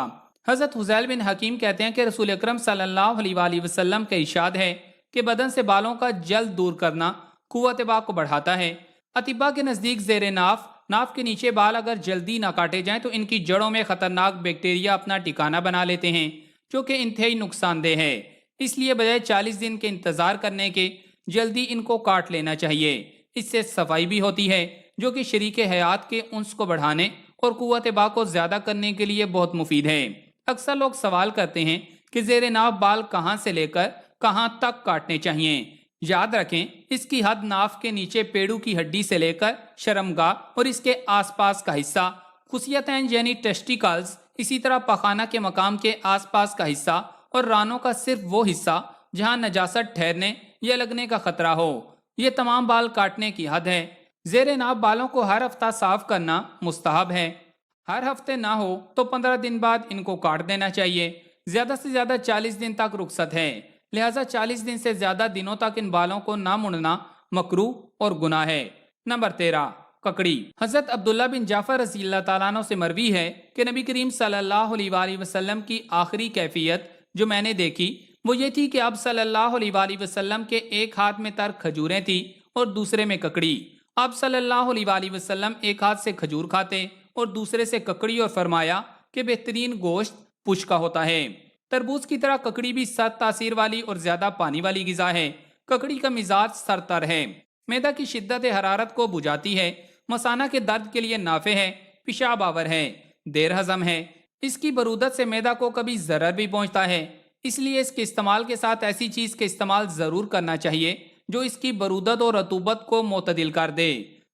حضرت حذیل بن حکیم کہتے ہیں کہ رسول اکرم صلی اللہ علیہ وآلہ وسلم کا ارشاد ہے کہ بدن سے بالوں کا جلد دور کرنا قوت باں کو بڑھاتا ہے۔ اطباء کے نزدیک زیر ناف کے نیچے بال اگر جلدی نہ کاٹے جائیں تو ان کی جڑوں میں خطرناک بیکٹیریا اپنا ٹھکانہ بنا لیتے ہیں، جو کہ انتہائی نقصان دہ ہے۔ اس لیے بجائے 40 دن کے انتظار کرنے کے جلدی ان کو کاٹ لینا چاہیے۔ اس سے صفائی بھی ہوتی ہے، جو کہ شریک حیات کے انس کو بڑھانے اور قوت باں کو زیادہ کرنے کے لیے بہت مفید ہے۔ اکثر لوگ سوال کرتے ہیں کہ زیر ناف بال کہاں سے لے کر کہاں تک کاٹنے چاہیے۔ یاد رکھیں، اس کی حد ناف کے نیچے پیڑو کی ہڈی سے لے کر شرمگاہ اور اس کے آس پاس کا حصہ، خصیتین یعنی ٹیسٹیکلز، اسی طرح پخانہ کے مقام کے آس پاس کا حصہ اور رانوں کا صرف وہ حصہ جہاں نجاست ٹھہرنے یا لگنے کا خطرہ ہو، یہ تمام بال کاٹنے کی حد ہے۔ زیر ناف بالوں کو ہر ہفتہ صاف کرنا مستحب ہے۔ ہر ہفتے نہ ہو تو 15 دن بعد ان کو کاٹ دینا چاہیے۔ زیادہ سے زیادہ 40 دن تک رخصت ہے، لہٰذا 40 دن سے زیادہ دنوں تک ان بالوں کو نہ مڑنا مکروہ اور گناہ ہے۔ نمبر 13، ککڑی۔ حضرت عبداللہ بن جعفر رضی اللہ تعالیٰ عنہ سے مروی ہے کہ نبی کریم صلی اللہ علیہ وآلہ وسلم کی آخری کیفیت جو میں نے دیکھی وہ یہ تھی کہ آپ صلی اللہ علیہ وآلہ وسلم کے ایک ہاتھ میں تر کھجوریں تھی اور دوسرے میں ککڑی۔ آپ صلی اللہ علیہ وآلہ وسلم ایک ہاتھ سے کھجور کھاتے اور دوسرے سے ککڑی، اور فرمایا کہ بہترین گوشت پوچھ کا ہوتا ہے۔ تربوز کی طرح ککڑی بھی سخت تاثیر والی اور زیادہ پانی والی غذا ہے۔ ککڑی کا مزاج سرتر ہے، معدہ کی شدت حرارت کو بجھاتی ہے، مثانہ کے درد کے لیے نافع ہے، پیشاب آور ہے، دیر ہضم ہے۔ اس کی برودت سے معدہ کو کبھی ضرر بھی پہنچتا ہے، اس لیے اس کے استعمال کے ساتھ ایسی چیز کے استعمال ضرور کرنا چاہیے جو اس کی برودت اور رطوبت کو معتدل کر دے۔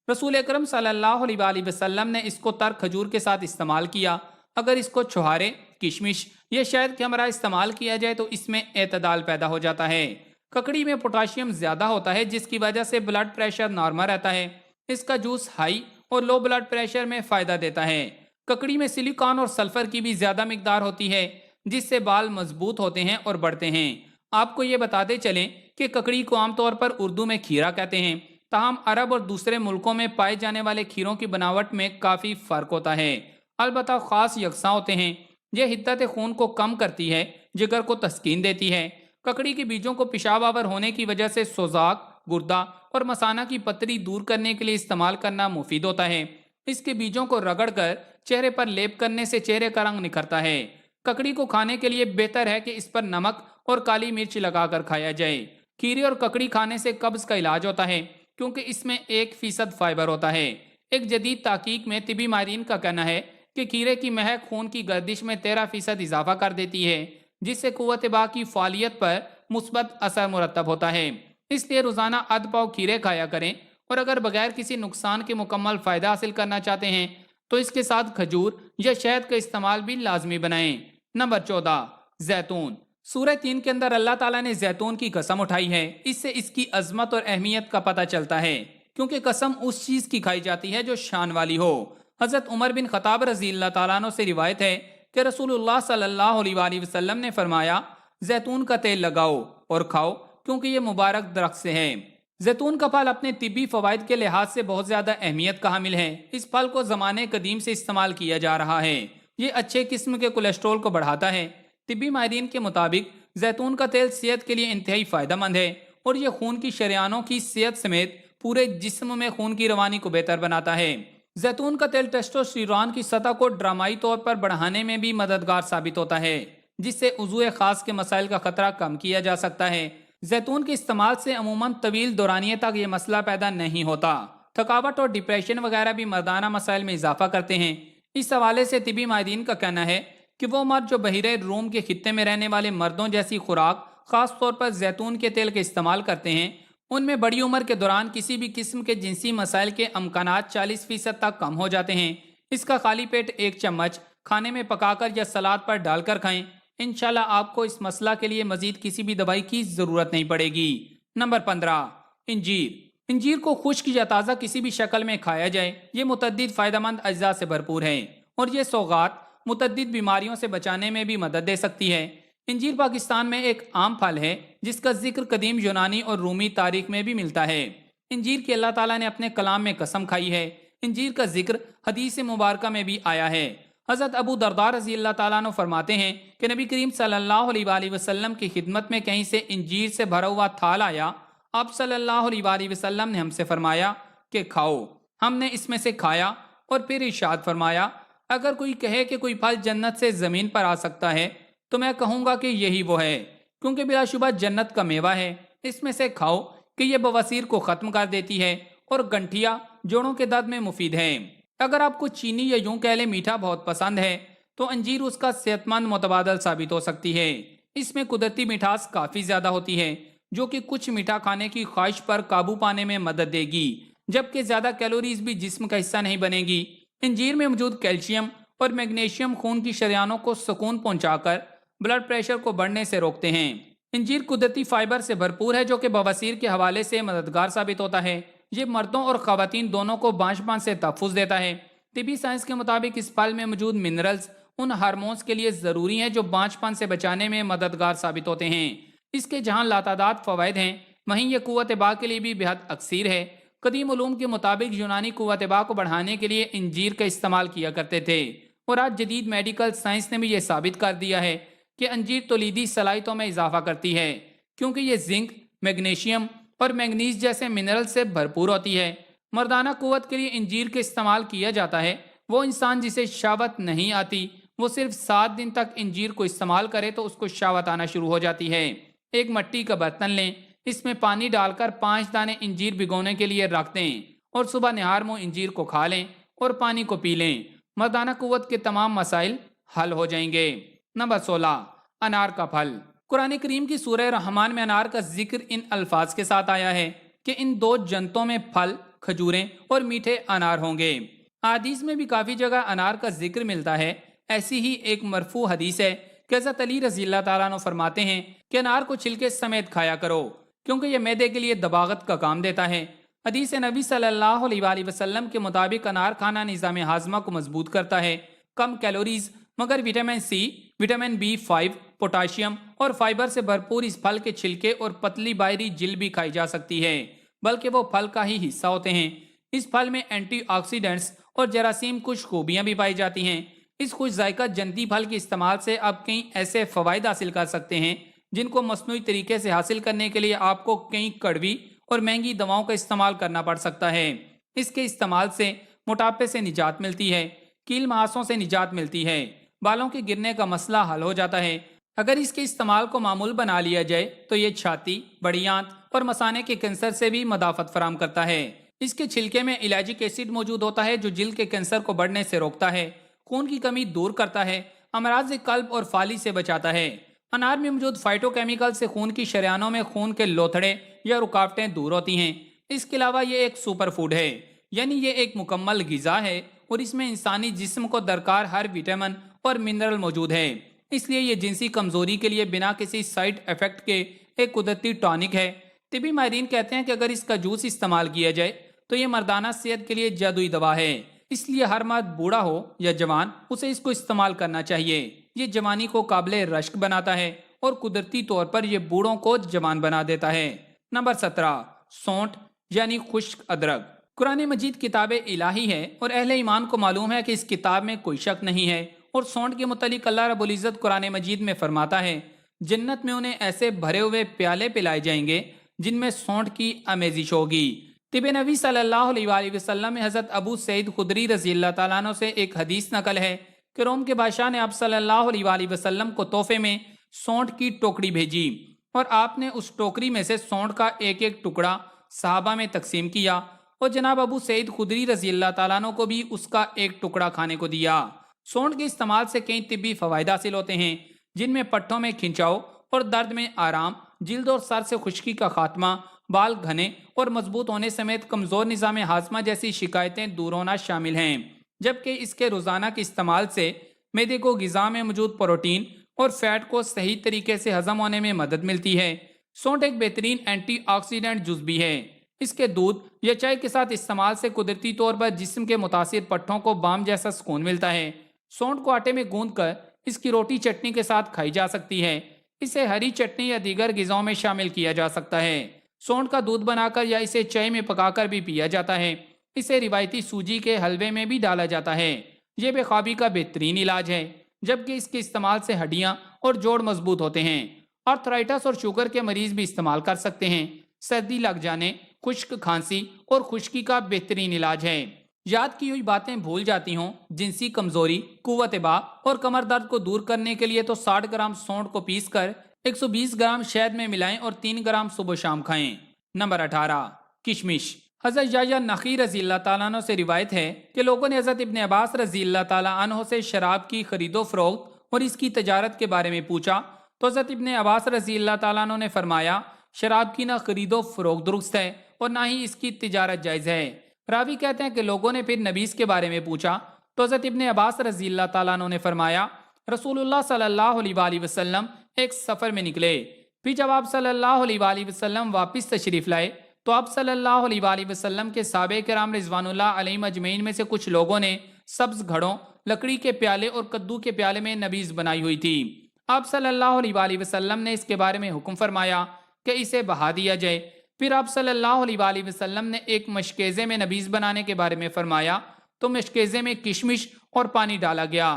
رسول اکرم صلی اللہ علیہ وآلہ وسلم نے اس کو تر کھجور کے ساتھ استعمال کیا۔ اگر اس کو چھہارے، کشمش یا شہد کے ہمراہ استعمال کیا جائے تو اس میں اعتدال پیدا ہو جاتا ہے۔ ککڑی میں پوٹاشیم زیادہ ہوتا ہے جس کی وجہ سے بلڈ پریشر نارمل رہتا ہے۔ اس کا جوس ہائی اور لو بلڈ پریشر میں فائدہ دیتا ہے۔ ککڑی میں سلیکان اور سلفر کی بھی زیادہ مقدار ہوتی ہے جس سے بال مضبوط ہوتے ہیں اور بڑھتے ہیں۔ آپ کو یہ بتاتے چلیں کہ ککڑی کو عام طور پر اردو میں کھیرا کہتے ہیں، تاہم عرب اور دوسرے ملکوں میں پائے جانے والے کھیروں کی بناوٹ میں کافی فرق ہوتا ہے، البتہ خاص یکساں ہوتے ہیں۔ یہ حدت خون کو کم کرتی ہے، جگر کو تسکین دیتی ہے۔ ککڑی کے بیجوں کو پیشاب آور ہونے کی وجہ سے سوزاک، گردہ اور مثانہ کی پتری دور کرنے کے لیے استعمال کرنا مفید ہوتا ہے۔ اس کے بیجوں کو رگڑ کر چہرے پر لیپ کرنے سے چہرے کا رنگ نکھرتا ہے۔ ککڑی کو کھانے کے لیے بہتر ہے کہ اس پر نمک اور کالی مرچ لگا کر کھایا جائے۔ کھیرے اور ککڑی کھانے سے قبض کا علاج ہوتا ہے کیونکہ اس میں 1% فائبر ہوتا ہے۔ ایک جدید تحقیق میں طبی ماہرین کا کہنا ہے کہ کھیرے کی مہک خون کی گردش میں 13% اضافہ کر دیتی ہے، جس سے قوت بہ کی فعالیت پر مثبت اثر مرتب ہوتا ہے۔ اس لیے روزانہ آدھ پاؤ کھیرے کھایا کریں، اور اگر بغیر کسی نقصان کے مکمل فائدہ حاصل کرنا چاہتے ہیں تو اس کے ساتھ کھجور یا شہد کا استعمال بھی لازمی بنائیں۔ نمبر 14، زیتون۔ سورہ 3 کے اندر اللہ تعالیٰ نے زیتون کی قسم اٹھائی ہے۔ اس سے اس کی عظمت اور اہمیت کا پتہ چلتا ہے، کیونکہ قسم اس چیز کی کھائی جاتی ہے جو شان والی ہو۔ حضرت عمر بن خطاب رضی اللہ تعالیٰ عنہ سے روایت ہے کہ رسول اللہ صلی اللہ علیہ وآلہ وسلم نے فرمایا، زیتون کا تیل لگاؤ اور کھاؤ کیونکہ یہ مبارک درخت سے ہے۔ زیتون کا پھل اپنے طبی فوائد کے لحاظ سے بہت زیادہ اہمیت کا حامل ہے۔ اس پھل کو زمانے قدیم سے استعمال کیا جا رہا ہے۔ یہ اچھے قسم کے کولیسٹرول کو بڑھاتا ہے۔ طبی ماہرین کے مطابق زیتون کا تیل صحت کے لیے انتہائی فائدہ مند ہے، اور یہ خون کی شریانوں کی صحت سمیت پورے جسم میں خون کی روانی کو بہتر بناتا ہے۔ زیتون کا تیل ٹیسٹوسٹیرون کی سطح کو ڈرامائی طور پر بڑھانے میں بھی مددگار ثابت ہوتا ہے، جس سے عضو خاص کے مسائل کا خطرہ کم کیا جا سکتا ہے۔ زیتون کے استعمال سے عموماً طویل دورانیے تک یہ مسئلہ پیدا نہیں ہوتا۔ تھکاوٹ اور ڈپریشن وغیرہ بھی مردانہ مسائل میں اضافہ کرتے ہیں۔ اس حوالے سے طبی ماہرین کا کہنا ہے کہ وہ مرد جو بحیرہ روم کے خطے میں رہنے والے مردوں جیسی خوراک خاص طور پر زیتون کے تیل کا استعمال کرتے ہیں، ان میں بڑی عمر کے دوران کسی بھی قسم کے جنسی مسائل کے امکانات 40% تک کم ہو جاتے ہیں۔ اس کا خالی پیٹ 1 چمچ کھانے میں پکا کر یا سلاد پر ڈال کر کھائیں۔ انشاءاللہ آپ کو اس مسئلہ کے لیے مزید کسی بھی دوائی کی ضرورت نہیں پڑے گی۔ نمبر 15، انجیر۔ انجیر کو خشک یا تازہ کسی بھی شکل میں کھایا جائے، یہ متعدد فائدہ مند اجزاء سے بھرپور ہے، اور یہ سوغات متعدد بیماریوں سے بچانے میں بھی مدد دے سکتی ہے۔ انجیر پاکستان میں ایک عام پھل ہے جس کا ذکر قدیم یونانی اور رومی تاریخ میں بھی ملتا ہے۔ انجیر کی اللہ تعالیٰ نے اپنے کلام میں قسم کھائی ہے۔ انجیر کا ذکر حدیث مبارکہ میں بھی آیا ہے۔ حضرت ابو درداء رضی اللہ تعالیٰ عنہ فرماتے ہیں کہ نبی کریم صلی اللہ علیہ وآلہ وسلم کی خدمت میں کہیں سے انجیر سے بھرا ہوا تھال آیا۔ آپ صلی اللہ علیہ وآلہ وسلم نے ہم سے فرمایا کہ کھاؤ۔ ہم نے اس میں سے کھایا اور پھر ارشاد فرمایا، اگر کوئی کہے کہ کوئی پھل جنت سے زمین پر آ سکتا ہے تو میں کہوں گا کہ یہی وہ ہے، کیونکہ بلا شبہ جنت کا میوہ ہے۔ اس میں سے کھاؤ کہ یہ بواسیر کو ختم کر دیتی ہے اور گنٹھیا جوڑوں کے درد میں مفید ہے۔ اگر آپ کو چینی یا یوں کہہ لیں میٹھا بہت پسند ہے تو انجیر اس کا صحت مند متبادل ثابت ہو سکتی ہے۔ اس میں قدرتی مٹھاس کافی زیادہ ہوتی ہے جو کہ کچھ میٹھا کھانے کی خواہش پر قابو پانے میں مدد دے گی، جبکہ زیادہ کیلوریز بھی جسم کا حصہ نہیں بنے گی۔ انجیر میں موجود کیلشیم اور میگنیشیم خون کی شریانوں کو سکون پہنچا کر بلڈ پریشر کو بڑھنے سے روکتے ہیں۔ انجیر قدرتی فائبر سے بھرپور ہے جو کہ بواسیر کے حوالے سے مددگار ثابت ہوتا ہے۔ یہ مردوں اور خواتین دونوں کو بانجھپن سے تحفظ دیتا ہے۔ طبی سائنس کے مطابق اس پھل میں موجود منرلز ان ہارمونز کے لیے ضروری ہیں جو بانجھپن سے بچانے میں مددگار ثابت ہوتے ہیں۔ اس کے جہاں لاتعداد فوائد ہیں، وہیں یہ قوت بہ کے لیے بھی بہت اکثیر ہے۔ قدیم علوم کے مطابق یونانی قوت بہ کو بڑھانے کے لیے انجیر کا استعمال کیا کرتے تھے، اور آج جدید میڈیکل سائنس نے بھی یہ ثابت کر دیا ہے کہ انجیر تولیدی صلاحیتوں میں اضافہ کرتی ہے، کیونکہ یہ زنک، میگنیشیم اور مینگنیز جیسے منرل سے بھرپور ہوتی ہے۔ مردانہ قوت کے لیے انجیر کا استعمال کیا جاتا ہے۔ وہ انسان جسے شہوت نہیں آتی، وہ صرف 7 دن تک انجیر کو استعمال کرے تو اس کو شہوت آنا شروع ہو جاتی ہے۔ ایک مٹی کا برتن لیں، اس میں پانی ڈال کر 5 دانے انجیر بھگونے کے لیے رکھ دیں، اور صبح نہار منہ انجیر کو کھا لیں اور پانی کو پی لیں۔ مردانہ قوت کے تمام مسائل حل ہو جائیں گے۔ نمبر 16، انار کا پھل۔ قرآن کریم کی سورہ رحمان میں انار کا ذکر ان الفاظ کے ساتھ آیا ہے کہ ان 2 جنتوں میں پھل، کھجوریں اور میٹھے انار ہوں گے۔ حدیث میں بھی کافی جگہ انار کا ذکر ملتا ہے۔ ایسی ہی ایک مرفوع حدیث ہے کہ حضرت علی رضی اللہ تعالیٰ عنہ فرماتے ہیں کہ انار کو چھلکے سمیت کھایا کرو، کیونکہ یہ معدے کے لیے دباغت کا کام دیتا ہے۔ حدیث نبی صلی اللہ علیہ وآلہ وسلم کے مطابق انار کھانا نظام ہاضمہ کو مضبوط کرتا ہے۔ کم کیلوریز مگر vitamin C, vitamin B5، potassium اور فائبر سے بھرپور اس پھل کے چھلکے اور پتلی باہری جلد بھی کھائی جا سکتی ہے، بلکہ وہ پھل کا ہی حصہ ہوتے ہیں۔ اس پھل میں اینٹی آکسیڈنٹس اور جراثیم کش خوبیاں بھی پائی جاتی ہیں۔ اس خوش ذائقہ جنتی پھل کے استعمال سے آپ کئی ایسے فوائد حاصل کر سکتے ہیں جن کو مصنوعی طریقے سے حاصل کرنے کے لیے آپ کو کئی کڑوی اور مہنگی دواؤں کا استعمال کرنا پڑ سکتا ہے۔ اس کے استعمال سے موٹاپے سے نجات ملتی ہے، کیل مہاسوں سے نجات ملتی ہے، بالوں کے گرنے کا مسئلہ حل ہو جاتا ہے۔ اگر اس کے استعمال کو معمول بنا لیا جائے تو یہ چھاتی، بڑی آنت اور مثانے کے کینسر سے بھی مدافعت فراہم کرتا ہے۔ اس کے چھلکے میں الائجک ایسڈ موجود ہوتا ہے جو جلد کے کینسر کو بڑھنے سے روکتا ہے، خون کی کمی دور کرتا ہے، امراض قلب اور فالی سے بچاتا ہے۔ انار میں موجود فائٹو کیمیکل سے خون کی شریانوں میں خون کے لوتھڑے یا رکاوٹیں دور ہوتی ہیں۔ اس کے علاوہ یہ ایک سپر فوڈ ہے، یعنی یہ ایک مکمل غذا ہے اور اس میں انسانی جسم کو درکار ہر وٹامن اور منرل موجود ہے۔ اس لیے یہ جنسی کمزوری کے لیے بنا کسی سائیڈ ایفیکٹ کے ایک قدرتی ٹانک ہے۔ طبی ماہرین کہتے ہیں کہ اگر اس کا جوس استعمال کیا جائے تو یہ مردانہ صحت کے لیے جادوئی دوا ہے، اس لیے ہر مرد بوڑھا ہو یا جوان اسے اس کو استعمال کرنا چاہیے۔ یہ جوانی کو قابل رشک بناتا ہے اور قدرتی طور پر یہ بوڑھوں کو جوان بنا دیتا ہے۔ نمبر 17، سونٹ یعنی خشک ادرک۔ قرآن مجید کتاب الہی ہے اور اہل ایمان کو معلوم ہے کہ اس کتاب میں کوئی شک نہیں ہے، اور سونٹ کے متعلق اللہ رب العزت قرآن مجید میں فرماتا ہے، جنت میں انہیں ایسے بھرے ہوئے پیالے پلائے جائیں گے جن میں سونٹ کی آمیزش ہوگی۔ طب نبی صلی اللہ علیہ وآلہ وسلم میں حضرت ابو سعید خدری رضی اللہ تعالیٰ عنہ سے ایک حدیث نقل ہے کہ روم کے بادشاہ نے آپ صلی اللہ علیہ وآلہ وسلم کو تحفے میں سونٹ کی ٹوکری بھیجی، اور آپ نے اس ٹوکری میں سے سونٹ کا ایک ایک ٹکڑا صحابہ میں تقسیم کیا، اور جناب ابو سعید خدری رضی اللہ تعالیٰ عنہ کو بھی اس کا ایک ٹکڑا کھانے کو دیا۔ سونٹ کے استعمال سے کئی طبی فوائد حاصل ہوتے ہیں، جن میں پٹھوں میں کھنچاؤ اور درد میں آرام، جلد اور سر سے خشکی کا خاتمہ، بال گھنے اور مضبوط ہونے سمیت کمزور نظام ہاضمہ جیسی شکایتیں دور ہونا شامل ہیں، جبکہ اس کے روزانہ کے استعمال سے معدے کو غذا میں موجود پروٹین اور فیٹ کو صحیح طریقے سے ہضم ہونے میں مدد ملتی ہے۔ سونٹ ایک بہترین اینٹی آکسیڈنٹ جز بھی ہے۔ اس کے دودھ یا چائے کے ساتھ استعمال سے قدرتی طور پر جسم کے متاثر پٹھوں کو بام جیسا سکون ملتا ہے۔ سونٹ کو آٹے میں گوندھ کر اس کی روٹی چٹنی کے ساتھ کھائی جا سکتی ہے۔ اسے ہری چٹنی یا دیگر غذاؤں میں شامل کیا جا سکتا ہے۔ سونٹ کا دودھ بنا کر یا اسے چائے میں پکا کر بھی پیا جاتا ہے۔ اسے روایتی سوجی کے حلوے میں بھی ڈالا جاتا ہے۔ یہ بے خوابی کا بہترین علاج ہے، جبکہ اس کے استعمال سے ہڈیاں اور جوڑ مضبوط ہوتے ہیں۔ آرتھرائٹس اور شوگر کے مریض بھی استعمال کر سکتے ہیں۔ سردی لگ جانے، خشک کھانسی اور خشکی کا بہترین علاج ہے۔ یاد کی ہوئی باتیں بھول جاتی ہوں، جنسی کمزوری، قوت با اور کمر درد کو دور کرنے کے لیے تو 60 گرام سونٹ کو پیس کر 120 گرام شہد میں ملائیں اور 3 گرام صبح و شام کھائیں۔ نمبر 18، کشمش۔ حضرت یحییٰ نخعی رضی اللہ تعالیٰ عنہ سے روایت ہے کہ لوگوں نے حضرت ابن عباس رضی اللہ تعالیٰ عنہ سے شراب کی خرید و فروخت اور اس کی تجارت کے بارے میں پوچھا تو حضرت ابن عباس رضی اللہ تعالیٰ عنہ نے فرمایا، شراب کی نہ خرید و فروخت درست ہے اور نہ ہی اس کی تجارت جائز ہے۔ راوی کہتے ہیں کہ لوگوں نے پھر نبیذ کے بارے میں پوچھا تو حضرت ابن عباس رضی اللہ تعالیٰ عنہ نے فرمایا، رسول اللہ صلی اللہ علیہ وآلہ وسلم ایک سفر میں نکلے، پھر جب آپ صلی اللہ علیہ وآلہ وسلم واپس تشریف لائے تو آپ صلی اللہ علیہ وآلہ وسلم کے صحابہ کرام رضوان اللہ علیہم اجمعین میں سے کچھ لوگوں نے سبز گھڑوں، لکڑی کے پیالے اور کدو کے پیالے میں نبیذ بنائی ہوئی تھی۔ آپ صلی اللہ علیہ وآلہ وسلم نے اس کے بارے میں حکم فرمایا کہ اسے بہا دیا جائے۔ پھر آپ صلی اللہ علیہ وآلہ وسلم نے ایک مشکیزے میں نبیذ بنانے کے بارے میں فرمایا تو مشکیزے میں کشمش اور پانی ڈالا گیا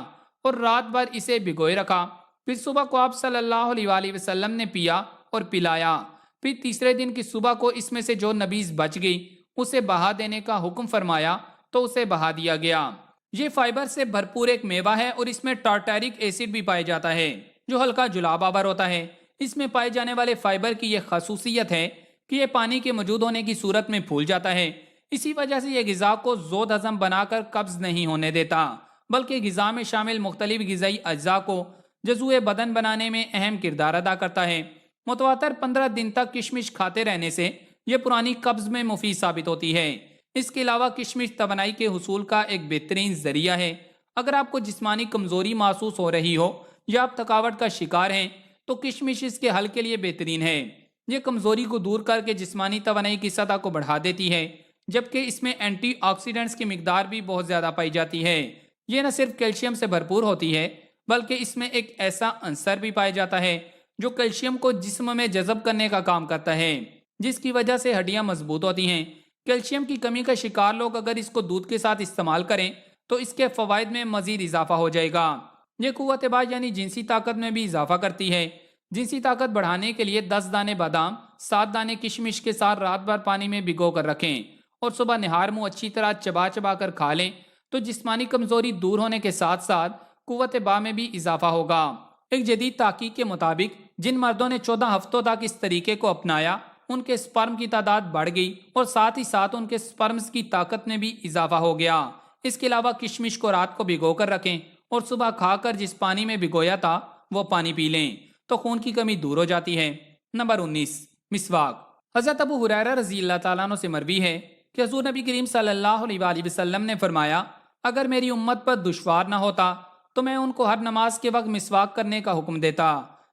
اور رات بھر اسے بھگوئے رکھا۔ پھر صبح کو آپ صلی اللہ علیہ وآلہ وسلم نے پیا اور پلایا۔ پھر تیسرے دن کی صبح کو اس میں سے جو نبیذ بچ گئی اسے بہا دینے کا حکم فرمایا تو اسے بہا دیا گیا۔ یہ فائبر سے بھرپور ایک میوہ ہے اور اس میں ٹارٹیرک ایسڈ بھی پایا جاتا ہے جو ہلکا جلاب آور ہوتا ہے۔ اس میں پائے جانے والے فائبر کی یہ خصوصیت ہے کہ یہ پانی کے موجود ہونے کی صورت میں پھول جاتا ہے۔ اسی وجہ سے یہ غذا کو زود ہضم بنا کر قبض نہیں ہونے دیتا، بلکہ غذا میں شامل مختلف غذائی اجزاء کو جزوء بدن بنانے میں اہم کردار ادا کرتا ہے۔ متواتر 15 دن تک کشمش کھاتے رہنے سے یہ پرانی قبض میں مفید ثابت ہوتی ہے۔ اس کے علاوہ کشمش توانائی کے حصول کا ایک بہترین ذریعہ ہے۔ اگر آپ کو جسمانی کمزوری محسوس ہو رہی ہو یا آپ تھکاوٹ کا شکار ہیں تو کشمش اس کے حل کے لیے بہترین ہے۔ یہ کمزوری کو دور کر کے جسمانی توانائی کی سطح کو بڑھا دیتی ہے، جبکہ اس میں اینٹی آکسیڈنٹس کی مقدار بھی بہت زیادہ پائی جاتی ہے۔ یہ نہ صرف کیلشیم سے بھرپور ہوتی ہے بلکہ اس میں ایک ایسا عنصر بھی پایا جاتا ہے جو کیلشیم کو جسم میں جذب کرنے کا کام کرتا ہے، جس کی وجہ سے ہڈیاں مضبوط ہوتی ہیں۔ کیلشیم کی کمی کا شکار لوگ اگر اس کو دودھ کے ساتھ استعمال کریں تو اس کے فوائد میں مزید اضافہ ہو جائے گا۔ یہ قوت باز یعنی جنسی طاقت میں بھی اضافہ کرتی ہے۔ جنسی طاقت بڑھانے کے لیے 10 دانے بادام 7 دانے کشمش کے ساتھ رات بھر پانی میں بھگو کر رکھیں اور صبح نہار منہ اچھی طرح چبا چبا کر کھا لیں تو جسمانی کمزوری دور ہونے کے ساتھ ساتھ قوت با میں بھی اضافہ ہوگا۔ ایک جدید تحقیق کے مطابق جن مردوں نے 14 ہفتوں تک اس طریقے کو اپنایا ان کے سپرم کی تعداد بڑھ گئی اور ساتھ ہی ساتھ ان کے سپرمز کی طاقت میں بھی اضافہ ہو گیا۔ اس کے علاوہ کشمش کو رات کو بھگو کر رکھیں اور صبح کھا کر جس پانی میں بھگویا تھا وہ پانی پی لیں تو خون کی کمی دور ہو جاتی ہے۔ نمبر 19، مسواک۔ حضرت ابو ہریرہ رضی اللہ تعالیٰ عنہ سے مروی ہے کہ حضور نبی کریم صلی اللہ علیہ وآلہ وسلم نے فرمایا، اگر میری امت پر دشوار نہ ہوتا تو میں ان کو ہر نماز کے وقت مسواک کرنے کا حکم دیتا۔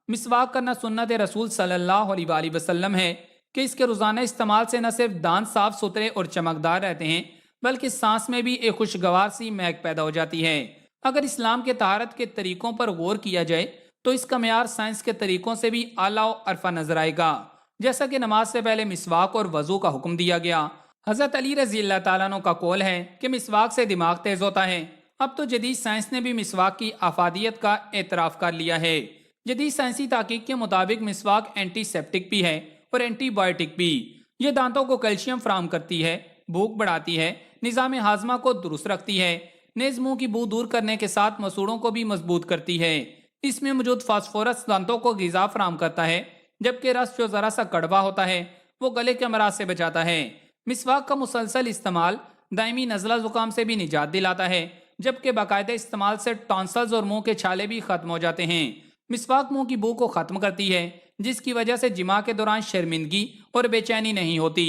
مسواک کرنا سنت رسول صلی اللہ علیہ وآلہ وسلم ہے کہ اس کے روزانہ استعمال سے نہ صرف دانت صاف ستھرے اور چمکدار رہتے ہیں بلکہ سانس میں بھی ایک خوشگوار سی مہک پیدا ہو جاتی ہے۔ اگر اسلام کے طہارت کے طریقوں پر غور کیا جائے تو اس کا معیار سائنس کے طریقوں سے بھی اعلیٰ و عرفہ نظر آئے گا۔ جیسا کہ نماز سے پہلے مسواک اور وضو کا حکم دیا گیا۔ حضرت علی رضی اللہ تعالیٰ عنہ کا قول ہے کہ مسواک سے دماغ تیز ہوتا ہے۔ اب تو جدید سائنس نے بھی مسواک کی افادیت کا اعتراف کر لیا ہے۔ جدید سائنسی تحقیق کے مطابق مسواک اینٹی سیپٹک بھی ہے اور اینٹی بائیوٹک بھی۔ یہ دانتوں کو کیلشیم فراہم کرتی ہے، بھوک بڑھاتی ہے، نظام ہاضمہ کو درست رکھتی ہے، نیز منہ کی بو دور کرنے کے ساتھ مسوڑوں کو بھی مضبوط کرتی ہے۔ اس میں موجود فاسفورس دانتوں کو غذا فراہم کرتا ہے، جبکہ رس جو ذرا سا کڑوا ہوتا ہے وہ گلے کے امراض سے بچاتا ہے۔ مسواک کا مسلسل استعمال دائمی نزلہ زکام سے بھی نجات دلاتا ہے، جبکہ باقاعدہ استعمال سے ٹانسلز اور منہ کے چھالے بھی ختم ہو جاتے ہیں۔ مسواک منہ کی بو کو ختم کرتی ہے، جس کی وجہ سے جماع کے دوران شرمندگی اور بے چینی نہیں ہوتی۔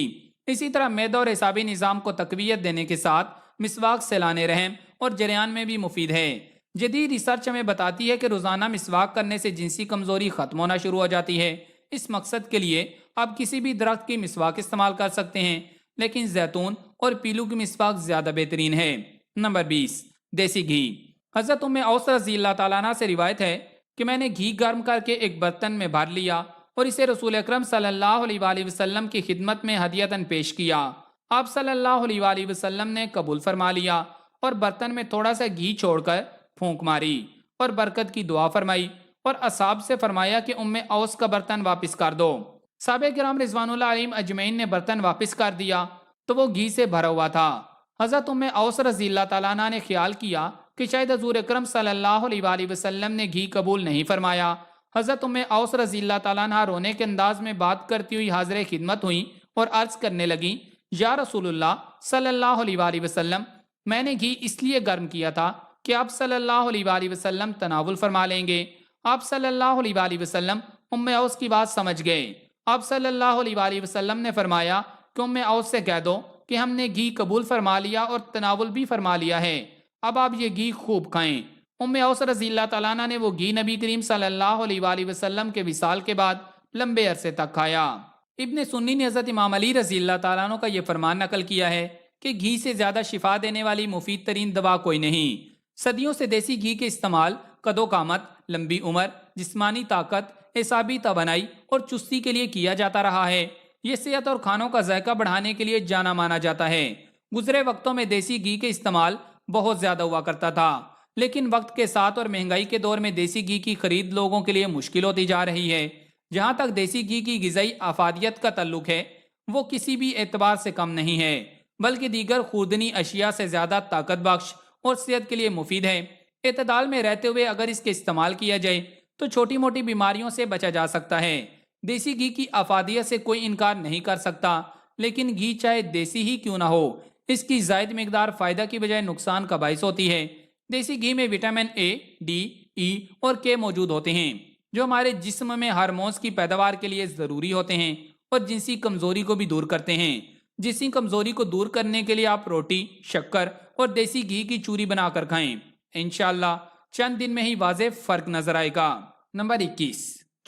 اسی طرح معدہ اور اعصابی نظام کو تقویت دینے کے ساتھ مسواک سیلان رحم اور جریان میں بھی مفید ہے۔ جدید ریسرچ ہمیں بتاتی ہے کہ روزانہ مسواک کرنے سے جنسی کمزوری ختم ہونا شروع ہو جاتی ہے۔ اس مقصد کے لیے آپ کسی بھی درخت کی مسواک استعمال کر سکتے ہیں، لیکن زیتون اور پیلو کی مسواک زیادہ بہترین ہے۔ نمبر 20، دیسی گھی۔ حضرت ام اوس رضی اللہ تعالیٰ عنہ سے روایت ہے کہ میں نے گھی گرم کر کے ایک برتن میں بھر لیا اور اسے رسول اکرم صلی اللہ علیہ وآلہ وسلم کی خدمت میں ہدیتاً پیش کیا۔ آپ صلی اللہ علیہ وآلہ وسلم نے قبول فرما لیا اور برتن میں تھوڑا سا گھی چھوڑ کر پھونک ماری اور برکت کی دعا فرمائی اور اصحاب سے فرمایا کہ ام اوس کا برتن واپس کر دو۔ صحابہ کرام رضوان اللہ علیہم اجمعین نے برتن واپس کر دیا تو وہ گھی سے بھرا ہوا تھا۔ حضرت ام اوس رضی اللہ تعالیٰ عنہ نے خیال کیا کہ شاید حضور اکرم صلی اللہ علیہ وآلہ وسلم نے گھی قبول نہیں فرمایا۔ حضرت ام اوس رضی اللہ تعالیٰ عنہ رونے کے انداز میں بات کرتی ہوئی حاضر خدمت ہوئی اور عرض کرنے لگیں، یا رسول اللہ صلی اللہ علیہ وآلہ وسلم، میں نے گھی اس لیے گرم کیا تھا کہ آپ صلی اللہ علیہ وآلہ وسلم تناول فرما لیں گے۔ آپ صلی اللہ علیہ وآلہ وسلم ام اوس کی بات سمجھ گئے۔ آپ صلی اللہ علیہ وآلہ وسلم نے فرمایا کہ ام اوس سے کہہ دو کہ ہم نے گھی قبول فرما لیا اور تناول بھی فرما لیا ہے، اب آپ یہ گھی خوب کھائیں۔ ام اوس رضی اللہ تعالیٰ عنہ نے وہ گھی نبی کریم صلی اللہ علیہ وآلہ وسلم کے وصال کے بعد لمبے عرصے تک کھایا۔ ابن سنی نے حضرت امام علی رضی اللہ تعالیٰ عنہ کا یہ فرمان نقل کیا ہے کہ گھی سے زیادہ شفا دینے والی مفید ترین دوا کوئی نہیں۔ صدیوں سے دیسی گھی کے استعمال قد و قامت، لمبی عمر، جسمانی طاقت، اعصابی توانائی اور چستی کے لیے کیا جاتا رہا ہے۔ یہ صحت اور کھانوں کا ذائقہ بڑھانے کے لیے جانا مانا جاتا ہے۔ گزرے وقتوں میں دیسی گھی کے استعمال بہت زیادہ ہوا کرتا تھا، لیکن وقت کے ساتھ اور مہنگائی کے دور میں دیسی گھی کی خرید لوگوں کے لیے مشکل ہوتی جا رہی ہے۔ جہاں تک دیسی گھی کی غذائی افادیت کا تعلق ہے وہ کسی بھی اعتبار سے کم نہیں ہے، بلکہ دیگر خوردنی اشیاء سے زیادہ طاقت بخش اور صحت کے لیے مفید ہے۔ اعتدال میں رہتے ہوئے اگر اس کے استعمال کیا جائے تو چھوٹی موٹی بیماریوں سے بچا جا سکتا ہے۔ دیسی گھی کی افادیت سے کوئی انکار نہیں کر سکتا، لیکن گھی چاہے دیسی ہی کیوں نہ ہو، اس کی زائد مقدار فائدہ کی بجائے نقصان کا باعث ہوتی ہے۔ دیسی گھی میں وٹامن اے، ڈی، ای اور کے موجود ہوتے ہیں جو ہمارے جسم میں ہارمونز کی پیداوار کے لیے ضروری ہوتے ہیں اور جنسی کمزوری کو بھی دور کرتے ہیں۔ جنسی کمزوری کو دور کرنے کے لیے آپ روٹی، شکر اور دیسی گھی کی چوری بنا کر کھائیں، انشاءاللہ چند دن میں ہی واضح فرق نظر آئے گا۔ نمبر 21،